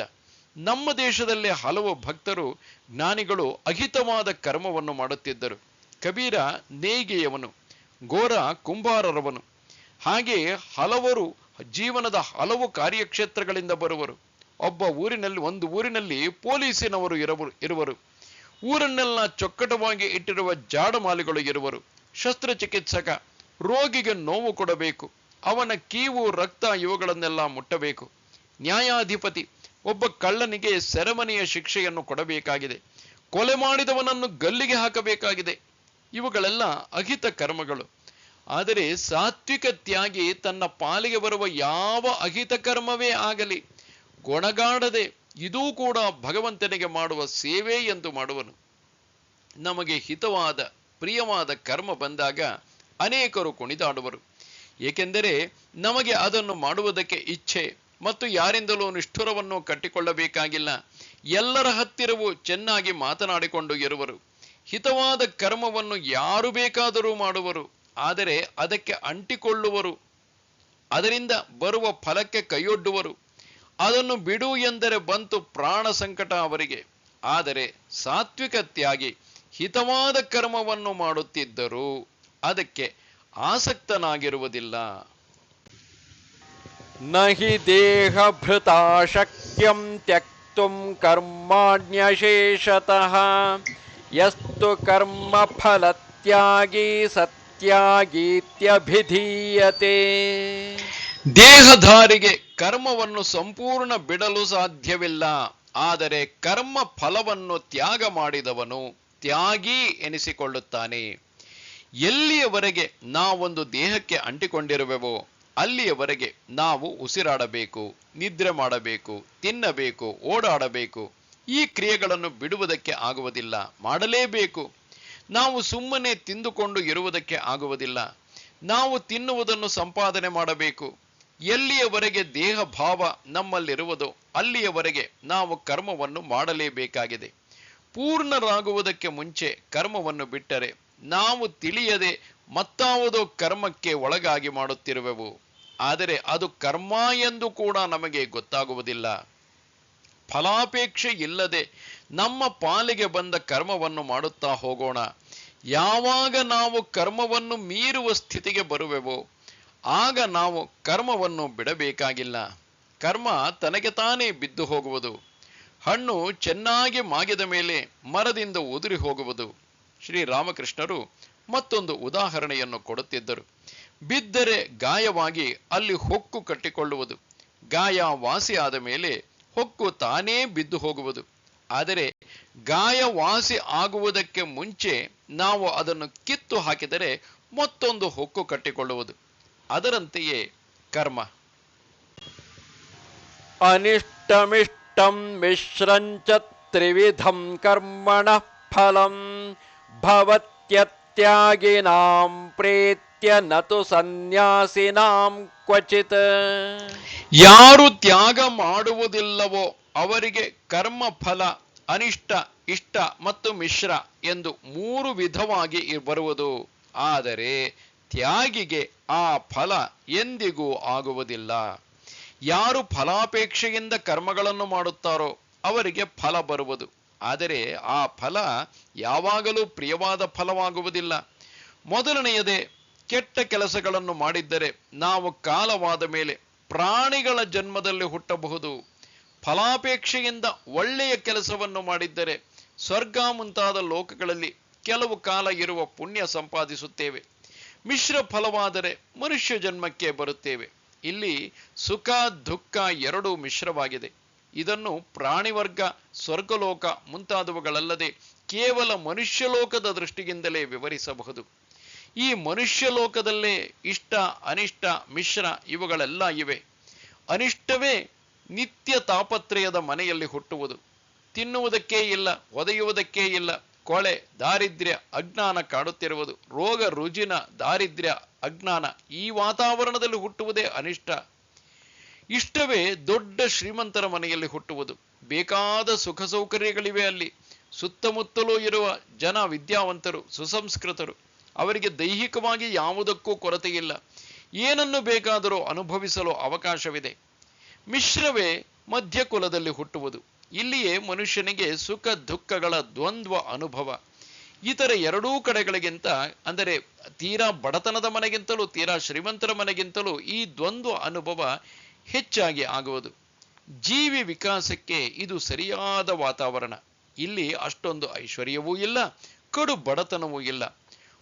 ನಮ್ಮ ದೇಶದಲ್ಲಿ ಹಲವು ಭಕ್ತರು ಜ್ಞಾನಿಗಳು ಅಹಿತವಾದ ಕರ್ಮವನ್ನು ಮಾಡುತ್ತಿದ್ದರು. ಕಬೀರ ನೇಯ್ಗೆಯವನು, ಗೋರ ಕುಂಬಾರರವನು. ಹಾಗೆಯೇ ಹಲವರು ಜೀವನದ ಹಲವು ಕಾರ್ಯಕ್ಷೇತ್ರಗಳಿಂದ ಬರುವರು. ಒಂದು ಊರಿನಲ್ಲಿ ಪೊಲೀಸಿನವರು ಇರುವರು. ಊರನ್ನೆಲ್ಲ ಚೊಕ್ಕಟವಾಗಿ ಇಟ್ಟಿರುವ ಜಾಡಮಾಲಿಗಳು ಇರುವರು. ಶಸ್ತ್ರಚಿಕಿತ್ಸಕ ರೋಗಿಗೆ ನೋವು ಕೊಡಬೇಕು, ಅವನ ಕೀವು ರಕ್ತ ಇವುಗಳನ್ನೆಲ್ಲ ಮುಟ್ಟಬೇಕು. ನ್ಯಾಯಾಧಿಪತಿ ಒಬ್ಬ ಕಳ್ಳನಿಗೆ ಸೆರೆಮನೆಯ ಶಿಕ್ಷೆಯನ್ನು ಕೊಡಬೇಕಾಗಿದೆ, ಕೊಲೆ ಮಾಡಿದವನನ್ನು ಗಲ್ಲಿಗೆ ಹಾಕಬೇಕಾಗಿದೆ. ಇವುಗಳೆಲ್ಲ ಅಹಿತ ಕರ್ಮಗಳು. ಆದರೆ ಸಾತ್ವಿಕ ತ್ಯಾಗಿ ತನ್ನ ಪಾಲಿಗೆ ಬರುವ ಯಾವ ಅಹಿತ ಕರ್ಮವೇ ಆಗಲಿ ಗೊಣಗಾಡದೆ ಇದೂ ಕೂಡ ಭಗವಂತನಿಗೆ ಮಾಡುವ ಸೇವೆ ಎಂದು ಮಾಡುವನು. ನಮಗೆ ಹಿತವಾದ ಪ್ರಿಯವಾದ ಕರ್ಮ ಬಂದಾಗ ಅನೇಕರು ಕುಣಿದಾಡುವರು. ಏಕೆಂದರೆ ನಮಗೆ ಅದನ್ನು ಮಾಡುವುದಕ್ಕೆ ಇಚ್ಛೆ ಮತ್ತು ಯಾರಿಂದಲೂ ನಿಷ್ಠುರವನ್ನು ಕಟ್ಟಿಕೊಳ್ಳಬೇಕಾಗಿಲ್ಲ. ಎಲ್ಲರ ಹತ್ತಿರವೂ ಚೆನ್ನಾಗಿ ಮಾತನಾಡಿಕೊಂಡು ಇರುವರು. ಹಿತವಾದ ಕರ್ಮವನ್ನು ಯಾರು ಬೇಕಾದರೂ ಮಾಡುವರು. ಆದರೆ ಅದಕ್ಕೆ ಅಂಟಿಕೊಳ್ಳುವರು, ಅದರಿಂದ ಬರುವ ಫಲಕ್ಕೆ ಕೈಯೊಡ್ಡುವರು. ಅದನ್ನು ಬಿಡು ಎಂದರೆ ಬಂತು ಪ್ರಾಣ ಸಂಕಟ ಅವರಿಗೆ. ಆದರೆ ಸಾತ್ವಿಕ ತ್ಯಾಗಿ ಹಿತವಾದ ಕರ್ಮವನ್ನು ಮಾಡುತ್ತಿದ್ದರೂ ಅದಕ್ಕೆ ಆಸಕ್ತನಾಗಿರುವುದಿಲ್ಲ. ನಹಿ ದೇಹ ಭೃತಾ ಶಕ್ಯಂ ತ್ಯಕ್ತುಂ ಕರ್ಮಾಣ್ಯಶೇಷತಃ ಯಸ್ತು ಕರ್ಮ ಫಲತ್ಯಾಗಿ ಸತ್ಯಾಗೀತ್ಯಭಿಧೀಯತೆ. ದೇಹಧಾರಿಗೆ ಕರ್ಮವನ್ನು ಸಂಪೂರ್ಣ ಬಿಡಲು ಸಾಧ್ಯವಿಲ್ಲ. ಆದರೆ ಕರ್ಮ ಫಲವನ್ನು ತ್ಯಾಗ ಮಾಡಿದವನು ತ್ಯಾಗಿ ಎನಿಸಿಕೊಳ್ಳುತ್ತಾನೆ. ಎಲ್ಲಿಯವರೆಗೆ ನಾವೊಂದು ದೇಹಕ್ಕೆ ಅಂಟಿಕೊಂಡಿರುವೆವೋ ಅಲ್ಲಿಯವರೆಗೆ ನಾವು ಉಸಿರಾಡಬೇಕು, ನಿದ್ರೆ ಮಾಡಬೇಕು, ತಿನ್ನಬೇಕು, ಓಡಾಡಬೇಕು. ಈ ಕ್ರಿಯೆಗಳನ್ನು ಬಿಡುವುದಕ್ಕೆ ಆಗುವುದಿಲ್ಲ, ಮಾಡಲೇಬೇಕು. ನಾವು ಸುಮ್ಮನೆ ತಿಂದುಕೊಂಡು ಇರುವುದಕ್ಕೆ ಆಗುವುದಿಲ್ಲ. ನಾವು ತಿನ್ನುವುದನ್ನು ಸಂಪಾದನೆ ಮಾಡಬೇಕು. ಎಲ್ಲಿಯವರೆಗೆ ದೇಹ ಭಾವ ನಮ್ಮಲ್ಲಿರುವುದೋ ಅಲ್ಲಿಯವರೆಗೆ ನಾವು ಕರ್ಮವನ್ನು ಮಾಡಲೇಬೇಕಾಗಿದೆ. ಪೂರ್ಣರಾಗುವುದಕ್ಕೆ ಮುಂಚೆ ಕರ್ಮವನ್ನು ಬಿಟ್ಟರೆ ನಾವು ತಿಳಿಯದೆ ಮತ್ತಾವುದೋ ಕರ್ಮಕ್ಕೆ ಒಳಗಾಗಿ ಮಾಡುತ್ತಿರುವೆವು. ಆದರೆ ಅದು ಕರ್ಮ ಎಂದು ಕೂಡ ನಮಗೆ ಗೊತ್ತಾಗುವುದಿಲ್ಲ. ಫಲಾಪೇಕ್ಷೆ ಇಲ್ಲದೆ ನಮ್ಮ ಪಾಲಿಗೆ ಬಂದ ಕರ್ಮವನ್ನು ಮಾಡುತ್ತಾ ಹೋಗೋಣ. ಯಾವಾಗ ನಾವು ಕರ್ಮವನ್ನು ಮೀರುವ ಸ್ಥಿತಿಗೆ ಬರುವೆವೋ ಆಗ ನಾವು ಕರ್ಮವನ್ನು ಬಿಡಬೇಕಾಗಿಲ್ಲ. ಕರ್ಮ ತನಗೆ ತಾನೇ ಬಿದ್ದು ಹೋಗುವುದು. ಹಣ್ಣು ಚೆನ್ನಾಗಿ ಮಾಗಿದ ಮೇಲೆ ಮರದಿಂದ ಉದುರಿ ಹೋಗುವುದು. ಶ್ರೀರಾಮಕೃಷ್ಣರು ಮತ್ತೊಂದು ಉದಾಹರಣೆಯನ್ನು ಕೊಡುತ್ತಿದ್ದರು. ಬಿದ್ದರೆ ಗಾಯವಾಗಿ ಅಲ್ಲಿ ಹೊಕ್ಕು ಕಟ್ಟಿಕೊಳ್ಳುವುದು. ಗಾಯ ವಾಸಿ ಆದ ಮೇಲೆ ಹೊಕ್ಕು ತಾನೇ ಬಿದ್ದು ಹೋಗುವುದು. ಆದರೆ ಗಾಯ ವಾಸಿ ಆಗುವುದಕ್ಕೆ ಮುಂಚೆ ನಾವು ಅದನ್ನು ಕಿತ್ತು ಹಾಕಿದರೆ ಮತ್ತೊಂದು ಹೊಕ್ಕು ಕಟ್ಟಿಕೊಳ್ಳುವುದು. ಅದರಂತೆಯೇ ಕರ್ಮ. ಅನಿಷ್ಟಮಿಷ್ಟಂ ಮಿಶ್ರಂಚ ತ್ರಿವಿಧಂ ಕರ್ಮಣಃ ಫಲಂ ಭವತ್ಯತ್ಯಾಗಿನಾಂ ಪ್ರೇತ್ಯ ನತು ಸನ್ಯಾಸಿನಾಂ ಕ್ವಚಿತ್. ಯಾರು ತ್ಯಾಗ ಮಾಡುವುದಿಲ್ಲವೋ ಅವರಿಗೆ ಕರ್ಮ ಫಲ ಅನಿಷ್ಟ, ಇಷ್ಟ ಮತ್ತು ಮಿಶ್ರ ಎಂದು 3 ವಿಧವಾಗಿ ಬರುವುದು. ಆದರೆ ತ್ಯಾಗಿಗೆ ಆ ಫಲ ಎಂದಿಗೂ ಆಗುವುದಿಲ್ಲ. ಯಾರು ಫಲಾಪೇಕ್ಷೆಯಿಂದ ಕರ್ಮಗಳನ್ನು ಮಾಡುತ್ತಾರೋ ಅವರಿಗೆ ಫಲ ಬರುವುದು. ಆದರೆ ಆ ಫಲ ಯಾವಾಗಲೂ ಪ್ರಿಯವಾದ ಫಲವಾಗುವುದಿಲ್ಲ. ಮೊದಲನೆಯದೇ, ಕೆಟ್ಟ ಕೆಲಸಗಳನ್ನು ಮಾಡಿದ್ದರೆ ನಾವು ಕಾಲವಾದ ಮೇಲೆ ಪ್ರಾಣಿಗಳ ಜನ್ಮದಲ್ಲಿ ಹುಟ್ಟಬಹುದು. ಫಲಾಪೇಕ್ಷೆಯಿಂದ ಒಳ್ಳೆಯ ಕೆಲಸವನ್ನು ಮಾಡಿದ್ದರೆ ಸ್ವರ್ಗ ಮುಂತಾದ ಲೋಕಗಳಲ್ಲಿ ಕೆಲವು ಕಾಲ ಇರುವ ಪುಣ್ಯ ಸಂಪಾದಿಸುತ್ತೇವೆ. ಮಿಶ್ರ ಫಲವಾದರೆ ಮನುಷ್ಯ ಜನ್ಮಕ್ಕೆ ಬರುತ್ತೇವೆ. ಇಲ್ಲಿ ಸುಖ ದುಃಖ ಎರಡೂ ಮಿಶ್ರವಾಗಿದೆ. ಇದನ್ನು ಪ್ರಾಣಿವರ್ಗ, ಸ್ವರ್ಗಲೋಕ ಮುಂತಾದವುಗಳಲ್ಲದೆ ಕೇವಲ ಮನುಷ್ಯಲೋಕದ ದೃಷ್ಟಿಯಿಂದಲೇ ವಿವರಿಸಬಹುದು. ಈ ಮನುಷ್ಯ ಲೋಕದಲ್ಲೇ ಇಷ್ಟ, ಅನಿಷ್ಟ, ಮಿಶ್ರ ಇವುಗಳೆಲ್ಲ ಇವೆ. ಅನಿಷ್ಟವೇ ನಿತ್ಯ ತಾಪತ್ರಯದ ಮನೆಯಲ್ಲಿ ಹುಟ್ಟುವುದು. ತಿನ್ನುವುದಕ್ಕೇ ಇಲ್ಲ, ಒದೆಯುವುದಕ್ಕೇ ಇಲ್ಲ, ಕೊಳೆ, ದಾರಿದ್ರ್ಯ, ಅಜ್ಞಾನ ಕಾಡುತ್ತಿರುವುದು. ರೋಗ ರುಜಿನ, ದಾರಿದ್ರ್ಯ, ಅಜ್ಞಾನ ಈ ವಾತಾವರಣದಲ್ಲಿ ಹುಟ್ಟುವುದೇ ಅನಿಷ್ಟ. ಇಷ್ಟವೇ ದೊಡ್ಡ ಶ್ರೀಮಂತರ ಮನೆಯಲ್ಲಿ ಹುಟ್ಟುವುದು. ಬೇಕಾದ ಸುಖ ಸೌಕರ್ಯಗಳಿವೆ ಅಲ್ಲಿ. ಸುತ್ತಮುತ್ತಲೂ ಇರುವ ಜನ ವಿದ್ಯಾವಂತರು, ಸುಸಂಸ್ಕೃತರು. ಅವರಿಗೆ ದೈಹಿಕವಾಗಿ ಯಾವುದಕ್ಕೂ ಕೊರತೆಯಿಲ್ಲ. ಏನನ್ನು ಬೇಕಾದರೂ ಅನುಭವಿಸಲು ಅವಕಾಶವಿದೆ. ಮಿಶ್ರವೇ ಮಧ್ಯಕುಲದಲ್ಲಿ ಹುಟ್ಟುವುದು. ಇಲ್ಲಿಯೇ ಮನುಷ್ಯನಿಗೆ ಸುಖ ದುಃಖಗಳ ದ್ವಂದ್ವ ಅನುಭವ. ಇತರ ಎರಡೂ ಕಡೆಗಳಿಗಿಂತ, ಅಂದರೆ ತೀರಾ ಬಡತನದ ಮನೆಗಿಂತಲೂ ತೀರಾ ಶ್ರೀಮಂತರ ಮನೆಗಿಂತಲೂ ಈ ದ್ವಂದ್ವ ಅನುಭವ ಹೆಚ್ಚಾಗಿ ಆಗುವುದು. ಜೀವಿ ವಿಕಾಸಕ್ಕೆ ಇದು ಸರಿಯಾದ ವಾತಾವರಣ. ಇಲ್ಲಿ ಅಷ್ಟೊಂದು ಐಶ್ವರ್ಯವೂ ಇಲ್ಲ, ಕಡು ಬಡತನವೂ ಇಲ್ಲ.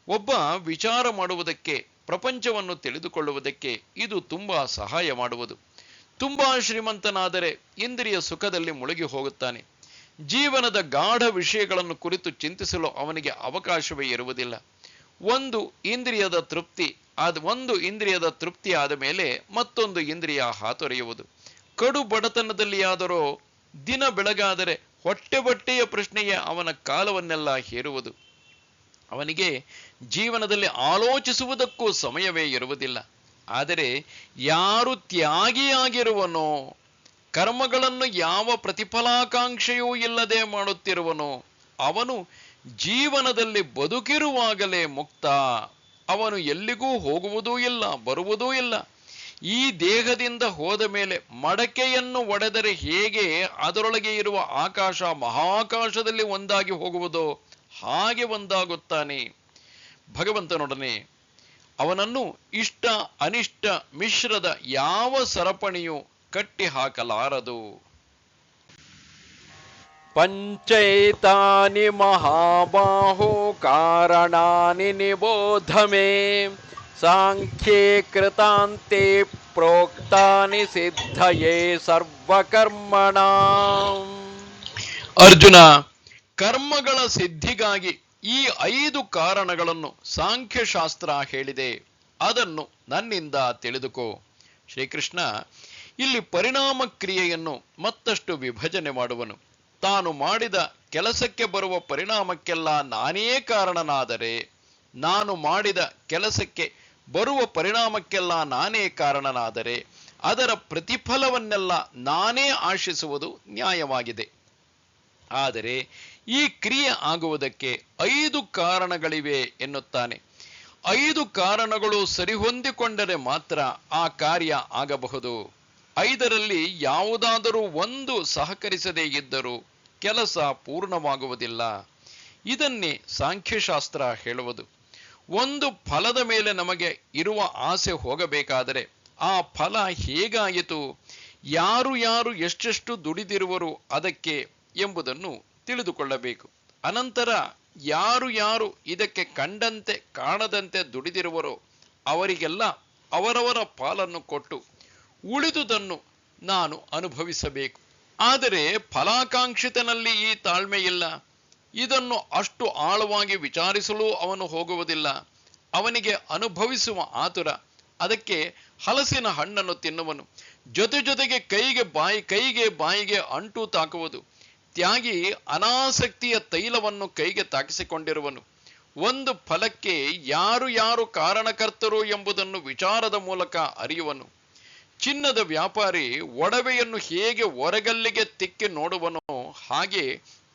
ಒಬ್ಬ ವಿಚಾರ ಮಾಡುವುದಕ್ಕೆ, ಪ್ರಪಂಚವನ್ನು ತಿಳಿದುಕೊಳ್ಳುವುದಕ್ಕೆ ಇದು ತುಂಬಾ ಸಹಾಯ ಮಾಡುವುದು. ತುಂಬಾ ಶ್ರೀಮಂತನಾದರೆ ಇಂದ್ರಿಯ ಸುಖದಲ್ಲಿ ಮುಳುಗಿ ಹೋಗುತ್ತಾನೆ. ಜೀವನದ ಗಾಢ ವಿಷಯಗಳನ್ನು ಕುರಿತು ಚಿಂತಿಸಲು ಅವನಿಗೆ ಅವಕಾಶವೇ ಇರುವುದಿಲ್ಲ. ಒಂದು ಇಂದ್ರಿಯದ ತೃಪ್ತಿ ಆದ ಮೇಲೆ ಮತ್ತೊಂದು ಇಂದ್ರಿಯ ಹಾತೊರೆಯುವುದು. ಕಡು ಬಡತನದಲ್ಲಿಯಾದರೋ ದಿನ ಬೆಳಗಾದರೆ ಹೊಟ್ಟೆಯ ಪ್ರಶ್ನೆಯೇ ಅವನ ಕಾಲವನ್ನೆಲ್ಲ ಹೇರುವುದು. ಅವನಿಗೆ ಜೀವನದಲ್ಲಿ ಆಲೋಚಿಸುವುದಕ್ಕೂ ಸಮಯವೇ ಇರುವುದಿಲ್ಲ. ಆದರೆ ಯಾರು ತ್ಯಾಗಿಯಾಗಿರುವನೋ, ಕರ್ಮಗಳನ್ನು ಯಾವ ಪ್ರತಿಫಲಾಕಾಂಕ್ಷೆಯೂ ಇಲ್ಲದೆ ಮಾಡುತ್ತಿರುವನೋ ಅವನು ಜೀವನದಲ್ಲಿ ಬದುಕಿರುವಾಗಲೇ ಮುಕ್ತ. ಅವನು ಎಲ್ಲಿಗೂ ಹೋಗುವುದೂ ಇಲ್ಲ, ಬರುವುದೂ ಇಲ್ಲ. ಈ ದೇಹದಿಂದ ಹೋದ ಮೇಲೆ ಮಡಕೆಯನ್ನು ಒಡೆದರೆ ಹೇಗೆ ಅದರೊಳಗೆ ಇರುವ ಆಕಾಶ ಮಹಾಕಾಶದಲ್ಲಿ ಒಂದಾಗಿ ಹೋಗುವುದೋ ಹಾಗೆ ಒಂದಾಗುತ್ತಾನೆ ಭಗವಂತನೊಡನೆ. ಅವನನ್ನು ಇಷ್ಟ ಅನಿಷ್ಟ ಮಿಶ್ರದ ಯಾವ ಸರಪಣಿಯೂ ಕಟ್ಟಿ ಹಾಕಲಾರದು. ಪಂಚೈತಾನಿ ಮಹಾಬಾಹೋ ಕಾರಣಾನಿ ನಿಬೋಧ ಮೇ ಸಾಂಖ್ಯೇ ಕೃತಾಂತೆ ಪ್ರೋಕ್ತಾನಿ ಸಿದ್ಧಯೇ ಸರ್ವಕರ್ಮಣಾಂ. ಅರ್ಜುನ, ಕರ್ಮಗಳ ಸಿದ್ಧಿಗಾಗಿ ಈ 5 ಕಾರಣಗಳನ್ನು ಸಾಂಖ್ಯಶಾಸ್ತ್ರ ಹೇಳಿದೆ. ಅದನ್ನು ನನ್ನಿಂದ ತಿಳಿದುಕೋ. ಶ್ರೀಕೃಷ್ಣ ಇಲ್ಲಿ ಪರಿಣಾಮ ಕ್ರಿಯೆಯನ್ನು ಮತ್ತಷ್ಟು ವಿಭಜನೆ ಮಾಡುವನು. ತಾನು ಮಾಡಿದ ಕೆಲಸಕ್ಕೆ ಬರುವ ಪರಿಣಾಮಕ್ಕೆಲ್ಲ ನಾನೇ ಕಾರಣನಾದರೆ, ನಾನು ಮಾಡಿದ ಕೆಲಸಕ್ಕೆ ಬರುವ ಪರಿಣಾಮಕ್ಕೆಲ್ಲ ನಾನೇ ಕಾರಣನಾದರೆ ಅದರ ಪ್ರತಿಫಲವನ್ನೆಲ್ಲ ನಾನೇ ಆಶಿಸುವುದು ನ್ಯಾಯವಾಗಿದೆ. ಆದರೆ ಈ ಕ್ರಿಯೆ ಆಗುವುದಕ್ಕೆ 5 ಕಾರಣಗಳಿವೆ ಎನ್ನುತ್ತಾನೆ. 5 ಕಾರಣಗಳು ಸರಿಹೊಂದಿಕೊಂಡರೆ ಮಾತ್ರ ಆ ಕಾರ್ಯ ಆಗಬಹುದು. 5ರಲ್ಲಿ ಯಾವುದಾದರೂ ಒಂದು ಸಹಕರಿಸದೇ ಇದ್ದರೂ ಕೆಲಸ ಪೂರ್ಣವಾಗುವುದಿಲ್ಲ. ಇದನ್ನೇ ಸಾಂಖ್ಯಶಾಸ್ತ್ರ ಹೇಳುವುದು. ಒಂದು ಫಲದ ಮೇಲೆ ನಮಗೆ ಇರುವ ಆಸೆ ಹೋಗಬೇಕಾದರೆ ಆ ಫಲ ಹೇಗಾಯಿತು, ಯಾರು ಯಾರು ಎಷ್ಟೆಷ್ಟು ದುಡಿದಿರುವರು ಅದಕ್ಕೆ ಎಂಬುದನ್ನು ತಿಳಿದುಕೊಳ್ಳಬೇಕು. ಅನಂತರ ಯಾರು ಯಾರು ಇದಕ್ಕೆ ಕಂಡಂತೆ ಕಾಣದಂತೆ ದುಡಿದಿರುವರೋ ಅವರಿಗೆಲ್ಲ ಅವರವರ ಪಾಲನ್ನು ಕೊಟ್ಟು ಉಳಿದುದನ್ನು ನಾನು ಅನುಭವಿಸಬೇಕು. ಆದರೆ ಫಲಾಕಾಂಕ್ಷಿತನಲ್ಲಿ ಈ ತಾಳ್ಮೆ ಇಲ್ಲ. ಇದನ್ನು ಅಷ್ಟು ಆಳವಾಗಿ ವಿಚಾರಿಸಲು ಅವನು ಹೋಗುವುದಿಲ್ಲ. ಅವನಿಗೆ ಅನುಭವಿಸುವ ಆತುರ. ಅದಕ್ಕೆ ಹಲಸಿನ ಹಣ್ಣನ್ನು ತಿನ್ನುವನು, ಜೊತೆಗೆ ಕೈಗೆ ಬಾಯಿಗೆ ಅಂಟು ತಾಕುವುದು. ತ್ಯಾಗಿ ಅನಾಸಕ್ತಿಯ ತೈಲವನ್ನು ಕೈಗೆ ತಾಕಿಸಿಕೊಂಡಿರುವನು. ಒಂದು ಫಲಕ್ಕೆ ಯಾರು ಯಾರು ಕಾರಣಕರ್ತರು ಎಂಬುದನ್ನು ವಿಚಾರದ ಮೂಲಕ ಅರಿಯುವನು. ಚಿನ್ನದ ವ್ಯಾಪಾರಿ ಒಡವೆಯನ್ನು ಹೇಗೆ ಹೊರಗಲ್ಲಿಗೆ ತಿಕ್ಕಿ ನೋಡುವನೋ ಹಾಗೆ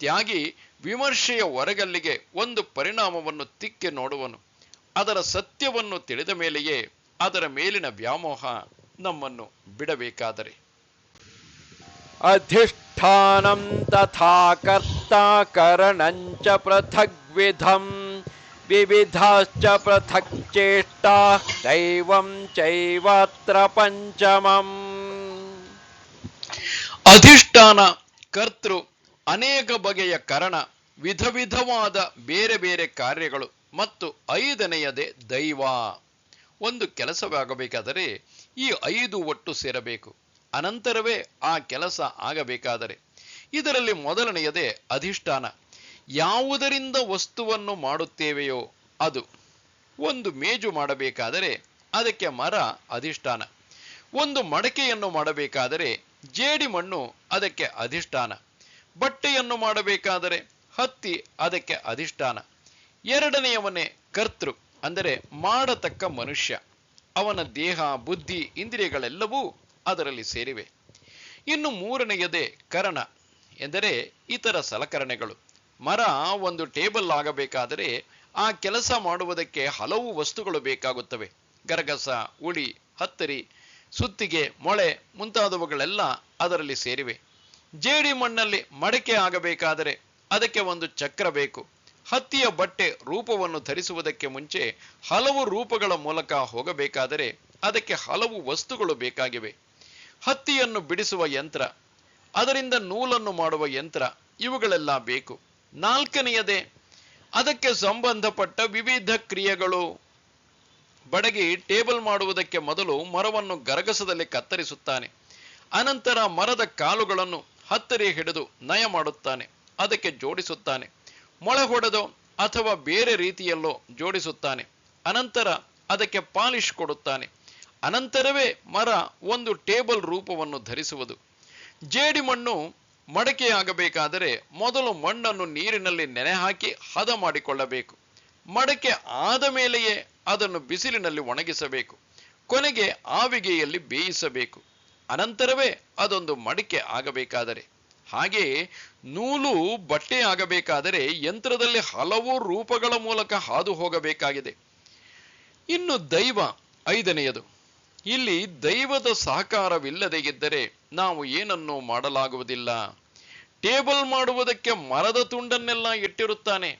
ತ್ಯಾಗಿ ವಿಮರ್ಶೆಯ ಹೊರಗಲ್ಲಿಗೆ ಒಂದು ಪರಿಣಾಮವನ್ನು ತಿಕ್ಕಿ ನೋಡುವನು. ಅದರ ಸತ್ಯವನ್ನು ತಿಳಿದ ಮೇಲೆಯೇ ಅದರ ಮೇಲಿನ ವ್ಯಾಮೋಹ ನಮ್ಮನ್ನು ಬಿಡಬೇಕಾದರೆ. ಅಧಿಷ್ಠಾನಂ ತಥಾ ಕರ್ತ ಕರಣಂಚ ಪೃಥಗ್ವಿಧಂ ವಿವಿಧಾಶ್ಚ ಪೃಥಕ್ ಚೇಷ್ಟಾ ದೈವಂ ಚೈವಾತ್ರ ಪಂಚಮಂ. ಅಧಿಷ್ಠಾನ, ಕರ್ತೃ, ಅನೇಕ ಬಗೆಯ ಕರಣ, ವಿಧ ವಿಧವಾದ ಬೇರೆ ಬೇರೆ ಕಾರ್ಯಗಳು ಮತ್ತು ಐದನೆಯದೇ ದೈವ. ಒಂದು ಕೆಲಸವಾಗಬೇಕಾದರೆ ಈ 5 ಒಟ್ಟು ಸೇರಬೇಕು. ಅನಂತರವೇ ಆ ಕೆಲಸ ಆಗಬೇಕಾದರೆ ಇದರಲ್ಲಿ ಮೊದಲನೆಯದೇ ಅಧಿಷ್ಠಾನ. ಯಾವುದರಿಂದ ವಸ್ತುವನ್ನು ಮಾಡುತ್ತೇವೆಯೋ ಅದು. ಒಂದು ಮೇಜು ಮಾಡಬೇಕಾದರೆ ಅದಕ್ಕೆ ಮರ ಅಧಿಷ್ಠಾನ. ಒಂದು ಮಡಕೆಯನ್ನು ಮಾಡಬೇಕಾದರೆ ಜೇಡಿ ಮಣ್ಣು ಅದಕ್ಕೆ ಅಧಿಷ್ಠಾನ. ಬಟ್ಟೆಯನ್ನು ಮಾಡಬೇಕಾದರೆ ಹತ್ತಿ ಅದಕ್ಕೆ ಅಧಿಷ್ಠಾನ. ಎರಡನೆಯವನೇ ಕರ್ತೃ, ಅಂದರೆ ಮಾಡತಕ್ಕ ಮನುಷ್ಯ. ಅವನ ದೇಹ, ಬುದ್ಧಿ, ಇಂದ್ರಿಯಗಳೆಲ್ಲವೂ ಅದರಲ್ಲಿ ಸೇರಿವೆ. ಇನ್ನು ಮೂರನೆಯದೇ ಕರಣ, ಎಂದರೆ ಇತರ ಸಲಕರಣೆಗಳು. ಮರ ಒಂದು ಟೇಬಲ್ ಆಗಬೇಕಾದರೆ ಆ ಕೆಲಸ ಮಾಡುವುದಕ್ಕೆ ಹಲವು ವಸ್ತುಗಳು ಬೇಕಾಗುತ್ತವೆ. ಗರಗಸ, ಉಳಿ, ಹತ್ತರಿ, ಸುತ್ತಿಗೆ, ಮೊಳೆ ಮುಂತಾದವುಗಳೆಲ್ಲ ಅದರಲ್ಲಿ ಸೇರಿವೆ. ಜೇಡಿ ಮಣ್ಣಲ್ಲಿ ಮಡಕೆ ಆಗಬೇಕಾದರೆ ಅದಕ್ಕೆ ಒಂದು ಚಕ್ರ ಬೇಕು. ಹತ್ತಿಯ ಬಟ್ಟೆ ರೂಪವನ್ನು ಧರಿಸುವುದಕ್ಕೆ ಮುಂಚೆ ಹಲವು ರೂಪಗಳ ಮೂಲಕ ಹೋಗಬೇಕಾದರೆ ಅದಕ್ಕೆ ಹಲವು ವಸ್ತುಗಳು ಬೇಕಾಗಿವೆ. ಹತ್ತಿಯನ್ನು ಬಿಡಿಸುವ ಯಂತ್ರ, ಅದರಿಂದ ನೂಲನ್ನು ಮಾಡುವ ಯಂತ್ರ, ಇವುಗಳೆಲ್ಲ ಬೇಕು. ನಾಲ್ಕನೆಯದೇ ಅದಕ್ಕೆ ಸಂಬಂಧಪಟ್ಟ ವಿವಿಧ ಕ್ರಿಯೆಗಳು. ಬಡಗಿ ಟೇಬಲ್ ಮಾಡುವುದಕ್ಕೆ ಮೊದಲು ಮರವನ್ನು ಗರಗಸದಲ್ಲಿ ಕತ್ತರಿಸುತ್ತಾನೆ. ಅನಂತರ ಮರದ ಕಾಲುಗಳನ್ನು ಹತ್ತರಿ ಹಿಡಿದು ನಯ ಮಾಡುತ್ತಾನೆ, ಅದಕ್ಕೆ ಜೋಡಿಸುತ್ತಾನೆ. ಮೊಳೆ ಹೊಡೆದೋ ಅಥವಾ ಬೇರೆ ರೀತಿಯಲ್ಲೋ ಜೋಡಿಸುತ್ತಾನೆ. ಅನಂತರ ಅದಕ್ಕೆ ಪಾಲಿಶ್ ಕೊಡುತ್ತಾನೆ. ಅನಂತರವೇ ಮರ ಒಂದು ಟೇಬಲ್ ರೂಪವನ್ನು ಧರಿಸುವುದು. ಜೇಡಿ ಮಣ್ಣು ಮಡಕೆಯಾಗಬೇಕಾದರೆ ಮೊದಲು ಮಣ್ಣನ್ನು ನೀರಿನಲ್ಲಿ ನೆನೆ ಹಾಕಿ ಹದ ಮಾಡಿಕೊಳ್ಳಬೇಕು. ಮಡಕೆ ಆದ ಮೇಲೆಯೇ ಅದನ್ನು ಬಿಸಿಲಿನಲ್ಲಿ ಒಣಗಿಸಬೇಕು. ಕೊನೆಗೆ ಆವಿಗೆಯಲ್ಲಿ ಬೇಯಿಸಬೇಕು. ಅನಂತರವೇ ಅದೊಂದು ಮಡಿಕೆ ಆಗಬೇಕಾದರೆ. ಹಾಗೆಯೇ ನೂಲು ಬಟ್ಟೆ ಆಗಬೇಕಾದರೆ ಯಂತ್ರದಲ್ಲಿ ಹಲವು ರೂಪಗಳ ಮೂಲಕ ಹಾದು ಹೋಗಬೇಕಾಗಿದೆ. ಇನ್ನು ದೈವ ಐದನೆಯದು. ಇಲ್ಲಿ ದೈವದ ಸಹಕಾರವಿಲ್ಲದೆ ಇದ್ದರೆ ನಾವು ಏನನ್ನೂ ಮಾಡಲಾಗುವುದಿಲ್ಲ. ಟೇಬಲ್ ಮಾಡುವುದಕ್ಕೆ ಮರದ ತುಂಡನ್ನೆಲ್ಲ ಇಟ್ಟಿರುತ್ತಾನೆ.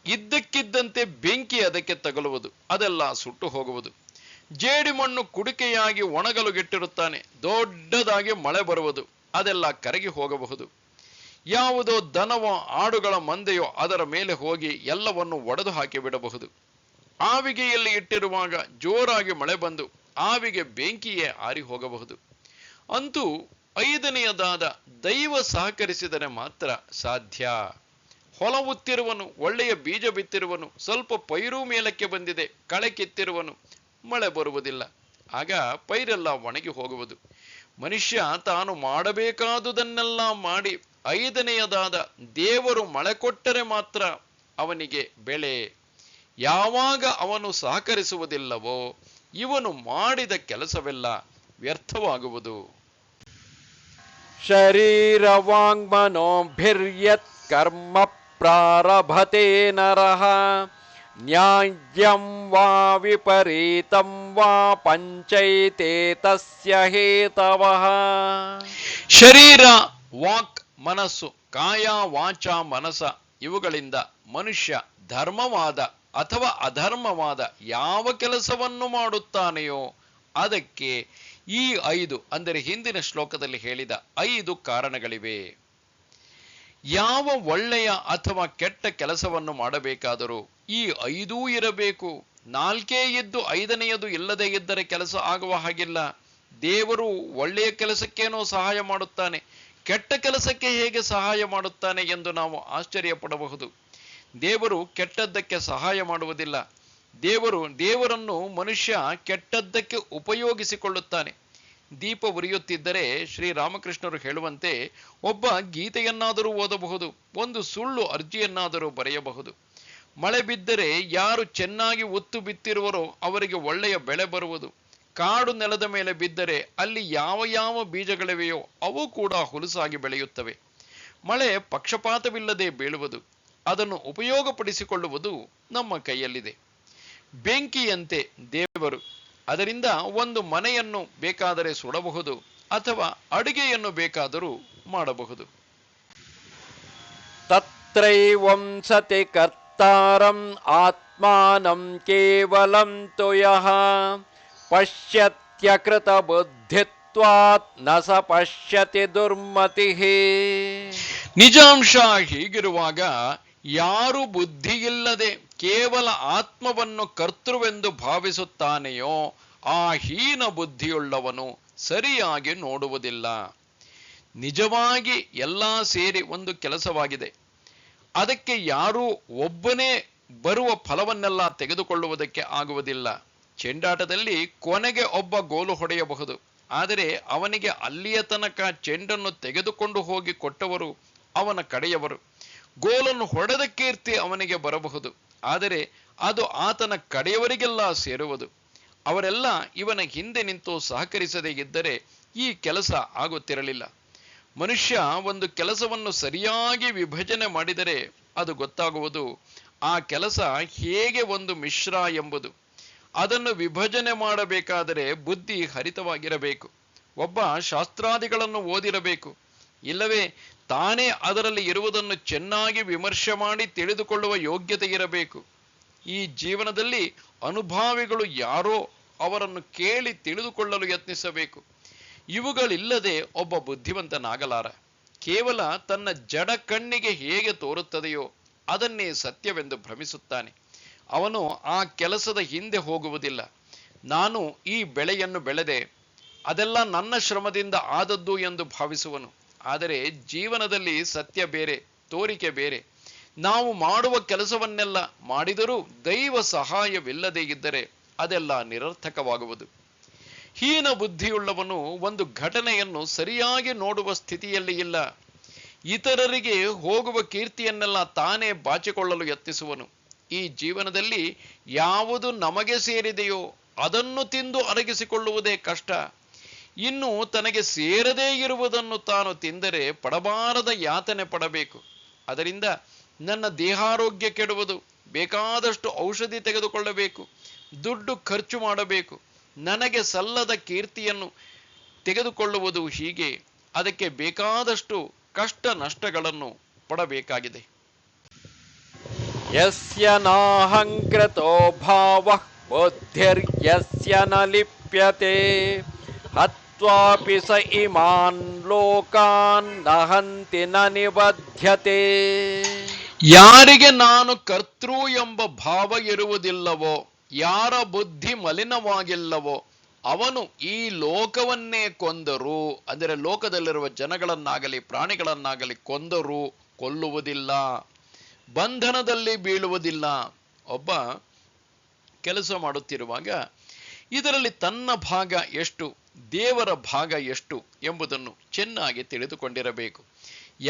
ಇದ್ದಕ್ಕಿದ್ದಂತೆ ಬೆಂಕಿ ಅದಕ್ಕೆ ತಗಲುವುದು, ಅದೆಲ್ಲ ಸುಟ್ಟು ಹೋಗುವುದು. ಜೇಡಿ ಮಣ್ಣು ಕುಡಿಕೆಯಾಗಿ ಒಣಗಲು ಇಟ್ಟಿರುತ್ತಾನೆ. ದೊಡ್ಡದಾಗಿ ಮಳೆ ಬರುವುದು, ಅದೆಲ್ಲ ಕರಗಿ ಹೋಗಬಹುದು. ಯಾವುದೋ ದನವೋ ಆಡುಗಳ ಮಂದೆಯೋ ಅದರ ಮೇಲೆ ಹೋಗಿ ಎಲ್ಲವನ್ನು ಒಡೆದು ಹಾಕಿ ಬಿಡಬಹುದು. ಆವಿಗೆಯಲ್ಲಿ ಇಟ್ಟಿರುವಾಗ ಜೋರಾಗಿ ಮಳೆ ಬಂದು ಆವಿಗೆ ಬೆಂಕಿಯೇ ಆರಿ ಹೋಗಬಹುದು. ಅಂತೂ ಐದನೆಯದಾದ ದೈವ ಸಹಕರಿಸಿದರೆ ಮಾತ್ರ ಸಾಧ್ಯ. ಹೊಲ ಉತ್ತಿರುವನು, ಒಳ್ಳೆಯ ಬೀಜ ಬಿತ್ತಿರುವನು, ಸ್ವಲ್ಪ ಪೈರು ಮೇಲಕ್ಕೆ ಬಂದಿದೆ, ಕಳೆ ಕಿತ್ತಿರುವನು, ಮಳೆ ಬರುವುದಿಲ್ಲ. ಆಗ ಪೈರೆಲ್ಲ ಒಣಗಿ ಹೋಗುವುದು. ಮನುಷ್ಯ ತಾನು ಮಾಡಬೇಕಾದುದನ್ನೆಲ್ಲ ಮಾಡಿ ಐದನೆಯದಾದ ದೇವರು ಮಳೆ ಕೊಟ್ಟರೆ ಮಾತ್ರ ಅವನಿಗೆ ಬೆಳೆ. ಯಾವಾಗ ಅವನು ಸಹಕರಿಸುವುದಿಲ್ಲವೋ ಇವನು ಮಾಡಿದ ಕೆಲಸವೆಲ್ಲ ವ್ಯರ್ಥವಾಗುವುದು. ಶರೀರವಾಂಗ್ಮನೋಭಿರ್ಯತ್ ಕರ್ಮ ಪ್ರಾರಭತೆ ನರಃ ನ್ಯಾಯಂ ವಾ ವಿಪರೀತಂ ವಾ ಪಂಚೈತೆ ತಸ್ಯ ಹೇತವಃ. ಶರೀರ, ವಾಕ್, ಮನಸ್ಸು, ಕಾಯ, ವಾಚ, ಮನಸ ಇವುಗಳಿಂದ ಮನುಷ್ಯ ಧರ್ಮವಾದ ಅಥವಾ ಅಧರ್ಮವಾದ ಯಾವ ಕೆಲಸವನ್ನು ಮಾಡುತ್ತಾನೆಯೋ ಅದಕ್ಕೆ ಈ 5 ಅಂದರೆ ಹಿಂದಿನ ಶ್ಲೋಕದಲ್ಲಿ ಹೇಳಿದ 5 ಕಾರಣಗಳಿವೆ. ಯಾವ ಒಳ್ಳೆಯ ಅಥವಾ ಕೆಟ್ಟ ಕೆಲಸವನ್ನು ಮಾಡಬೇಕಾದರೂ ಈ 5 ಇರಬೇಕು. 4 ಇದ್ದು 5ನೆಯದು ಇಲ್ಲದೆ ಇದ್ದರೆ ಕೆಲಸ ಆಗುವ ಹಾಗಿಲ್ಲ. ದೇವರು ಒಳ್ಳೆಯ ಕೆಲಸಕ್ಕೇನೋ ಸಹಾಯ ಮಾಡುತ್ತಾನೆ, ಕೆಟ್ಟ ಕೆಲಸಕ್ಕೆ ಹೇಗೆ ಸಹಾಯ ಮಾಡುತ್ತಾನೆ ಎಂದು ನಾವು ಆಶ್ಚರ್ಯ ಪಡಬಹುದು. ದೇವರು ಕೆಟ್ಟದ್ದಕ್ಕೆ ಸಹಾಯ ಮಾಡುವುದಿಲ್ಲ. ದೇವರನ್ನು ಮನುಷ್ಯ ಕೆಟ್ಟದ್ದಕ್ಕೆ ಉಪಯೋಗಿಸಿಕೊಳ್ಳುತ್ತಾನೆ. ದೀಪ ಉರಿಯುತ್ತಿದ್ದರೆ ಶ್ರೀರಾಮಕೃಷ್ಣರು ಹೇಳುವಂತೆ ಒಬ್ಬ ಗೀತೆಯನ್ನಾದರೂ ಓದಬಹುದು, ಒಂದು ಸುಳ್ಳು ಅರ್ಜಿಯನ್ನಾದರೂ ಬರೆಯಬಹುದು. ಮಳೆ ಬಿದ್ದರೆ ಯಾರು ಚೆನ್ನಾಗಿ ಒತ್ತು ಬಿತ್ತಿರುವರೋ ಅವರಿಗೆ ಒಳ್ಳೆಯ ಬೆಳೆ ಬರುವುದು. ಕಾಡು ನೆಲದ ಮೇಲೆ ಬಿದ್ದರೆ ಅಲ್ಲಿ ಯಾವ ಯಾವ ಬೀಜಗಳಿವೆಯೋ ಅವು ಕೂಡ ಹುಲುಸಾಗಿ ಬೆಳೆಯುತ್ತವೆ. ಮಳೆ ಪಕ್ಷಪಾತವಿಲ್ಲದೆ ಬೀಳುವುದು. ಅದನ್ನು ಉಪಯೋಗಪಡಿಸಿಕೊಳ್ಳುವುದು ನಮ್ಮ ಕೈಯಲ್ಲಿದೆ. ಬೆಂಕಿಯಂತೆ ದೇವರು, ಅದರಿಂದ ಒಂದು ಮನೆಯನ್ನು ಬೇಕಾದರೆ ಸುಡಬಹುದು ಅಥವಾ ಅಡುಗೆಯನ್ನು ಬೇಕಾದರೂ ಮಾಡಬಹುದು. ತತ್ರೈವಂ ಸತಿ ಕರ್ತಾರಂ ಆತ್ಮಾನಂ ಕೇವಲಂ ತು ಯಃ ಪಶ್ಯತ್ಯಕೃತ ಬುದ್ಧಿತ್ವಾತ್ ನ ಸ ಪಶ್ಯತಿ ದುರ್ಮತಿಃ. ನಿಜಾಂಶ ಹೀಗಿರುವಾಗ ಯಾರು ಬುದ್ಧಿಯಿಲ್ಲದೆ ಕೇವಲ ಆತ್ಮವನ್ನು ಕರ್ತೃವೆಂದು ಭಾವಿಸುತ್ತಾನೆಯೋ ಆ ಹೀನ ಬುದ್ಧಿಯುಳ್ಳವನು ಸರಿಯಾಗಿ ನೋಡುವುದಿಲ್ಲ. ನಿಜವಾಗಿ ಎಲ್ಲ ಸೇರಿ ಒಂದು ಕೆಲಸವಾಗಿದೆ. ಅದಕ್ಕೆ ಯಾರೂ ಒಬ್ಬನೇ ಬರುವ ಫಲವನ್ನೆಲ್ಲ ತೆಗೆದುಕೊಳ್ಳುವುದಕ್ಕೆ ಆಗುವುದಿಲ್ಲ. ಚೆಂಡಾಟದಲ್ಲಿ ಕೊನೆಗೆ ಒಬ್ಬ ಗೋಲು ಹೊಡೆಯಬಹುದು, ಆದರೆ ಅವನಿಗೆ ಅಲ್ಲಿಯ ತನಕ ಚೆಂಡನ್ನು ತೆಗೆದುಕೊಂಡು ಹೋಗಿ ಕೊಟ್ಟವರು ಅವನ ಕಡೆಯವರು. ಗೋಲನ್ನು ಹೊಡೆದ ಕೀರ್ತಿ ಅವನಿಗೆ ಬರಬಹುದು, ಆದರೆ ಅದು ಆತನ ಕಡೆಯವರಿಗೆಲ್ಲ ಸೇರುವುದು. ಅವರೆಲ್ಲ ಇವನ ಹಿಂದೆ ನಿಂತು ಸಹಕರಿಸದೇ ಇದ್ದರೆ ಈ ಕೆಲಸ ಆಗುತ್ತಿರಲಿಲ್ಲ. ಮನುಷ್ಯ ಒಂದು ಕೆಲಸವನ್ನು ಸರಿಯಾಗಿ ವಿಭಜನೆ ಮಾಡಿದರೆ ಅದು ಗೊತ್ತಾಗುವುದು. ಆ ಕೆಲಸ ಹೇಗೆ ಒಂದು ಮಿಶ್ರ ಎಂಬುದು. ಅದನ್ನು ವಿಭಜನೆ ಮಾಡಬೇಕಾದರೆ ಬುದ್ಧಿ ಹರಿತವಾಗಿರಬೇಕು. ಒಬ್ಬ ಶಾಸ್ತ್ರಾದಿಗಳನ್ನು ಓದಿರಬೇಕು, ಇಲ್ಲವೇ ತಾನೇ ಅದರಲ್ಲಿ ಇರುವುದನ್ನು ಚೆನ್ನಾಗಿ ವಿಮರ್ಶೆ ಮಾಡಿ ತಿಳಿದುಕೊಳ್ಳುವ ಯೋಗ್ಯತೆ ಇರಬೇಕು. ಈ ಜೀವನದಲ್ಲಿ ಅನುಭಾವಿಗಳು ಯಾರೋ ಅವರನ್ನು ಕೇಳಿ ತಿಳಿದುಕೊಳ್ಳಲು ಯತ್ನಿಸಬೇಕು. ಇವುಗಳಿಲ್ಲದೆ ಒಬ್ಬ ಬುದ್ಧಿವಂತನಾಗಲಾರ. ಕೇವಲ ತನ್ನ ಜಡ ಕಣ್ಣಿಗೆ ಹೇಗೆ ತೋರುತ್ತದೆಯೋ ಅದನ್ನೇ ಸತ್ಯವೆಂದು ಭ್ರಮಿಸುತ್ತಾನೆ. ಅವನು ಆ ಕೆಲಸದ ಹಿಂದೆ ಹೋಗುವುದಿಲ್ಲ. ನಾನು ಈ ಬೆಳೆಯನ್ನು ಬೆಳೆದೆ, ಅದೆಲ್ಲ ನನ್ನ ಶ್ರಮದಿಂದ ಆದದ್ದು ಎಂದು ಭಾವಿಸುವನು. ಆದರೆ ಜೀವನದಲ್ಲಿ ಸತ್ಯ ಬೇರೆ, ತೋರಿಕೆ ಬೇರೆ. ನಾವು ಮಾಡುವ ಕೆಲಸವನ್ನೆಲ್ಲ ಮಾಡಿದರೂ ದೈವ ಸಹಾಯವಿಲ್ಲದೆ ಇದ್ದರೆ ಅದೆಲ್ಲ ನಿರರ್ಥಕವಾಗುವುದು. ಹೀನ ಬುದ್ಧಿಯುಳ್ಳವನು ಒಂದು ಘಟನೆಯನ್ನು ಸರಿಯಾಗಿ ನೋಡುವ ಸ್ಥಿತಿಯಲ್ಲಿ ಇಲ್ಲ. ಇತರರಿಗೆ ಹೋಗುವ ಕೀರ್ತಿಯನ್ನೆಲ್ಲ ತಾನೇ ಬಾಚಿಕೊಳ್ಳಲು ಯತ್ನಿಸುವನು. ಈ ಜೀವನದಲ್ಲಿ ಯಾವುದು ನಮಗೆ ಸೇರಿದೆಯೋ ಅದನ್ನು ತಿಂದು ಅರಗಿಸಿಕೊಳ್ಳುವುದೇ ಕಷ್ಟ. ಇನ್ನು ತನಗೆ ಸೇರದೇ ಇರುವುದನ್ನು ತಾನು ತಿಂದರೆ ಪಡಬಾರದ ಯಾತನೆ ಪಡಬೇಕು. ಅದರಿಂದ ನನ್ನ ದೇಹಾರೋಗ್ಯ ಕೆಡುವುದು, ಬೇಕಾದಷ್ಟು ಔಷಧಿ ತೆಗೆದುಕೊಳ್ಳಬೇಕು, ದುಡ್ಡು ಖರ್ಚು ಮಾಡಬೇಕು, ನನಗೆ ಸಲ್ಲದ ಕೀರ್ತಿಯನ್ನು ತೆಗೆದುಕೊಳ್ಳುವುದು, ಹೀಗೆ ಅದಕ್ಕೆ ಬೇಕಾದಷ್ಟು ಕಷ್ಟ ನಷ್ಟಗಳನ್ನು ಪಡಬೇಕಾಗಿದೆ. ಯಸ್ಯ ನಾಹಂಕೃತೋ ಭಾವಃ ಬುದ್ಧಿರ್ಯಸ್ಯ ನ ಲಿಪ್ಯತೆ ಹತ್ವಾಪಿ ಸ ಇಮಾನ್ ಲೋಕಾನ್ ನ ಹಂತಿ ನ ನಿಬಧ್ಯತೆ. ಯಾರಿಗೆ ನಾನು ಕರ್ತೃ ಎಂಬ ಭಾವ ಇರುವುದಿಲ್ಲವೋ, ಯಾರ ಬುದ್ಧಿ ಮಲಿನವಾಗಿಲ್ಲವೋ ಅವನು ಈ ಲೋಕವನ್ನೇ ಕೊಂದರೂ, ಅಂದರೆ ಲೋಕದಲ್ಲಿರುವ ಜನಗಳನ್ನಾಗಲಿ ಪ್ರಾಣಿಗಳನ್ನಾಗಲಿ ಕೊಂದರೂ ಕೊಲ್ಲುವುದಿಲ್ಲ, ಬಂಧನದಲ್ಲಿ ಬೀಳುವುದಿಲ್ಲ. ಒಬ್ಬ ಕೆಲಸ ಮಾಡುತ್ತಿರುವಾಗ ಇದರಲ್ಲಿ ತನ್ನ ಭಾಗ ಎಷ್ಟು, ದೇವರ ಭಾಗ ಎಷ್ಟು ಎಂಬುದನ್ನು ಚೆನ್ನಾಗಿ ತಿಳಿದುಕೊಂಡಿರಬೇಕು.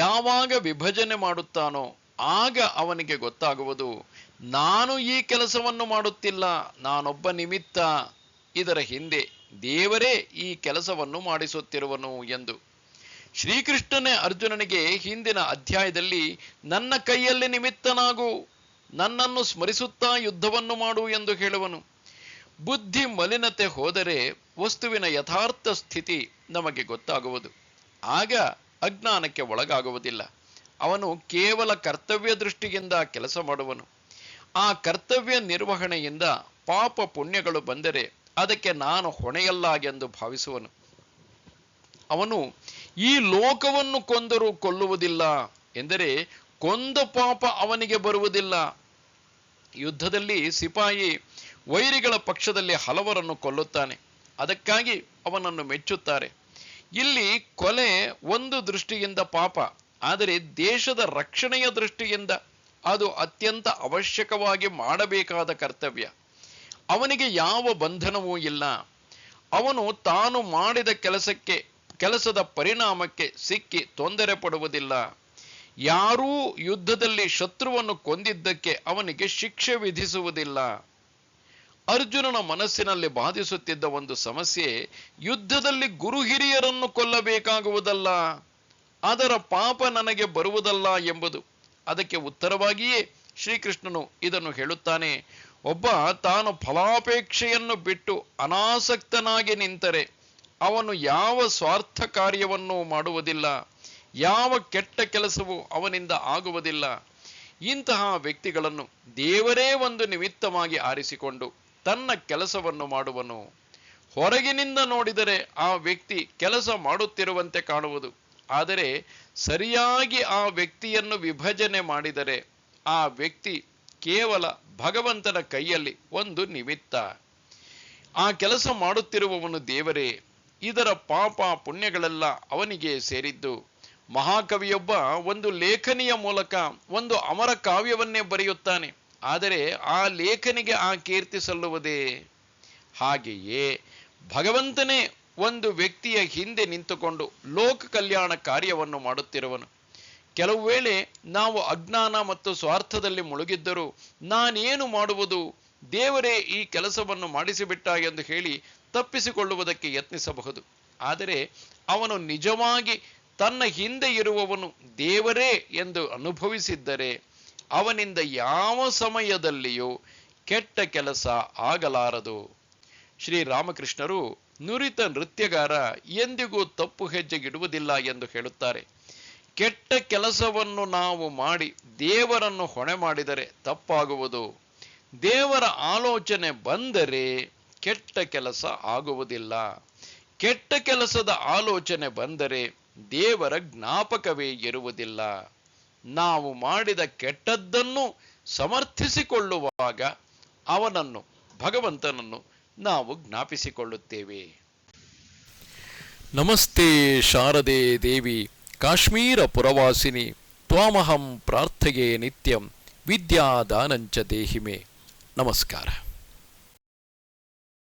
ಯಾವಾಗ ವಿಭಜನೆ ಮಾಡುತ್ತಾನೋ ಆಗ ಅವನಿಗೆ ಗೊತ್ತಾಗುವುದು, ನಾನು ಈ ಕೆಲಸವನ್ನು ಮಾಡುತ್ತಿಲ್ಲ, ನಾನೊಬ್ಬ ನಿಮಿತ್ತ, ಇದರ ಹಿಂದೆ ದೇವರೇ ಈ ಕೆಲಸವನ್ನು ಮಾಡಿಸುತ್ತಿರುವನು ಎಂದು. ಶ್ರೀಕೃಷ್ಣನೇ ಅರ್ಜುನನಿಗೆ ಹಿಂದಿನ ಅಧ್ಯಾಯದಲ್ಲಿ ನನ್ನ ಕೈಯಲ್ಲಿ ನಿಮಿತ್ತನಾಗು, ನನ್ನನ್ನು ಸ್ಮರಿಸುತ್ತಾ ಯುದ್ಧವನ್ನು ಮಾಡು ಎಂದು ಹೇಳುವನು. ಬುದ್ಧಿ ಮಲಿನತೆ ಹೋದರೆ ವಸ್ತುವಿನ ಯಥಾರ್ಥ ಸ್ಥಿತಿ ನಮಗೆ ಗೊತ್ತಾಗುವುದು. ಆಗ ಅಜ್ಞಾನಕ್ಕೆ ಒಳಗಾಗುವುದಿಲ್ಲ. ಅವನು ಕೇವಲ ಕರ್ತವ್ಯ ದೃಷ್ಟಿಯಿಂದ ಕೆಲಸ ಮಾಡುವನು. ಆ ಕರ್ತವ್ಯ ನಿರ್ವಹಣೆಯಿಂದ ಪಾಪ ಪುಣ್ಯಗಳು ಬಂದರೆ ಅದಕ್ಕೆ ನಾನು ಹೊಣೆಯಲ್ಲ ಎಂದು ಭಾವಿಸುವನು. ಅವನು ಈ ಲೋಕವನ್ನು ಕೊಂದರೂ ಕೊಲ್ಲುವುದಿಲ್ಲ ಎಂದರೆ ಕೊಂದ ಪಾಪ ಅವನಿಗೆ ಬರುವುದಿಲ್ಲ. ಯುದ್ಧದಲ್ಲಿ ಸಿಪಾಯಿ ವೈರಿಗಳ ಪಕ್ಷದಲ್ಲಿ ಹಲವರನ್ನು ಕೊಲ್ಲುತ್ತಾನೆ, ಅದಕ್ಕಾಗಿ ಅವನನ್ನು ಮೆಚ್ಚುತ್ತಾರೆ. ಇಲ್ಲಿ ಕೊಲೆ ಒಂದು ದೃಷ್ಟಿಯಿಂದ ಪಾಪ, ಆದರೆ ದೇಶದ ರಕ್ಷಣೆಯ ದೃಷ್ಟಿಯಿಂದ ಅದು ಅತ್ಯಂತ ಅವಶ್ಯಕವಾಗಿ ಮಾಡಬೇಕಾದ ಕರ್ತವ್ಯ. ಅವನಿಗೆ ಯಾವ ಬಂಧನವೂ ಇಲ್ಲ. ಅವನು ತಾನು ಮಾಡಿದ ಕೆಲಸದ ಪರಿಣಾಮಕ್ಕೆ ಸಿಕ್ಕಿ ತೊಂದರೆ ಪಡುವುದಿಲ್ಲ. ಯಾರೂ ಯುದ್ಧದಲ್ಲಿ ಶತ್ರುವನ್ನು ಕೊಂದಿದ್ದಕ್ಕೆ ಅವನಿಗೆ ಶಿಕ್ಷೆ ವಿಧಿಸುವುದಿಲ್ಲ. ಅರ್ಜುನನ ಮನಸ್ಸಿನಲ್ಲಿ ಬಾಧಿಸುತ್ತಿದ್ದ ಒಂದು ಸಮಸ್ಯೆ ಯುದ್ಧದಲ್ಲಿ ಗುರು ಹಿರಿಯರನ್ನು ಕೊಲ್ಲಬೇಕಾಗುವುದಲ್ಲ, ಅದರ ಪಾಪ ನನಗೆ ಬರುವುದಲ್ಲ ಎಂಬುದು. ಅದಕ್ಕೆ ಉತ್ತರವಾಗಿಯೇ ಶ್ರೀಕೃಷ್ಣನು ಇದನ್ನು ಹೇಳುತ್ತಾನೆ. ಒಬ್ಬ ತಾನು ಫಲಾಪೇಕ್ಷೆಯನ್ನು ಬಿಟ್ಟು ಅನಾಸಕ್ತನಾಗಿ ನಿಂತರೆ ಅವನು ಯಾವ ಸ್ವಾರ್ಥ ಕಾರ್ಯವನ್ನೂ ಮಾಡುವುದಿಲ್ಲ, ಯಾವ ಕೆಟ್ಟ ಕೆಲಸವೂ ಅವನಿಂದ ಆಗುವುದಿಲ್ಲ. ಇಂತಹ ವ್ಯಕ್ತಿಗಳನ್ನು ದೇವರೇ ಒಂದು ನಿಮಿತ್ತವಾಗಿ ಆರಿಸಿಕೊಂಡು ತನ್ನ ಕೆಲಸವನ್ನು ಮಾಡುವನು. ಹೊರಗಿನಿಂದ ನೋಡಿದರೆ ಆ ವ್ಯಕ್ತಿ ಕೆಲಸ ಮಾಡುತ್ತಿರುವಂತೆ ಕಾಣುವುದು, ಆದರೆ ಸರಿಯಾಗಿ ಆ ವ್ಯಕ್ತಿಯನ್ನು ವಿಭಜನೆ ಮಾಡಿದರೆ ಆ ವ್ಯಕ್ತಿ ಕೇವಲ ಭಗವಂತನ ಕೈಯಲ್ಲಿ ಒಂದು ನಿಮಿತ್ತ. ಆ ಕೆಲಸ ಮಾಡುತ್ತಿರುವವನು ದೇವರೇ. ಇದರ ಪಾಪ ಪುಣ್ಯಗಳೆಲ್ಲ ಅವನಿಗೆ ಸೇರಿದ್ದು. ಮಹಾಕವಿಯೊಬ್ಬ ಒಂದು ಲೇಖನಿಯ ಮೂಲಕ ಒಂದು ಅಮರ ಕಾವ್ಯವನ್ನೇ ಬರೆಯುತ್ತಾನೆ, ಆದರೆ ಆ ಲೇಖನಿಗೆ ಆ ಕೀರ್ತಿ ಸಲ್ಲುವುದೇ? ಹಾಗೆಯೇ ಭಗವಂತನೇ ಒಂದು ವ್ಯಕ್ತಿಯ ಹಿಂದೆ ನಿಂತುಕೊಂಡು ಲೋಕ ಕಲ್ಯಾಣ ಕಾರ್ಯವನ್ನು ಮಾಡುತ್ತಿರುವನು. ಕೆಲವು ವೇಳೆ ನಾವು ಅಜ್ಞಾನ ಮತ್ತು ಸ್ವಾರ್ಥದಲ್ಲಿ ಮುಳುಗಿದ್ದರೂ ನಾನೇನು ಮಾಡುವುದು, ದೇವರೇ ಈ ಕೆಲಸವನ್ನು ಮಾಡಿಸಿಬಿಟ್ಟ ಎಂದು ಹೇಳಿ ತಪ್ಪಿಸಿಕೊಳ್ಳುವುದಕ್ಕೆ ಯತ್ನಿಸಬಹುದು. ಆದರೆ ಅವನು ನಿಜವಾಗಿ ತನ್ನ ಹಿಂದೆ ಇರುವವನು ದೇವರೇ ಎಂದು ಅನುಭವಿಸಿದ್ದರೆ ಅವನಿಂದ ಯಾವ ಸಮಯದಲ್ಲಿಯೂ ಕೆಟ್ಟ ಕೆಲಸ ಆಗಲಾರದು. ಶ್ರೀರಾಮಕೃಷ್ಣರು ನುರಿತ ನೃತ್ಯಗಾರ ಎಂದಿಗೂ ತಪ್ಪು ಹೆಜ್ಜೆಗಿಡುವುದಿಲ್ಲ ಎಂದು ಹೇಳುತ್ತಾರೆ. ಕೆಟ್ಟ ಕೆಲಸವನ್ನು ನಾವು ಮಾಡಿ ದೇವರನ್ನು ಹೊಣೆ ಮಾಡಿದರೆ ತಪ್ಪಾಗುವುದು. ದೇವರ ಆಲೋಚನೆ ಬಂದರೆ ಕೆಟ್ಟ ಕೆಲಸ ಆಗುವುದಿಲ್ಲ. ಕೆಟ್ಟ ಕೆಲಸದ ಆಲೋಚನೆ ಬಂದರೆ ದೇವರ ಜ್ಞಾಪಕವೇ ಇರುವುದಿಲ್ಲ. ನಾವು ಮಾಡಿದ ಕೆಟ್ಟದ್ದನ್ನು ಸಮರ್ಥಿಸಿಕೊಳ್ಳುವಾಗ ಅವನನ್ನು, ಭಗವಂತನನ್ನು ನಾವು ಜ್ಞಾಪಿಸಿಕೊಳ್ಳುತ್ತೇವೆ. ನಮಸ್ತೆ ಶಾರದೆ ದೇವಿ ಕಾಶ್ಮೀರ ಪುರವಾಸಿನಿ ತ್ವಾಮಹಂ ಪ್ರಾರ್ಥಯೇ ನಿತ್ಯಂ ವಿದ್ಯಾದಾನಂಚ ದೇಹಿಮೆ. ನಮಸ್ಕಾರ.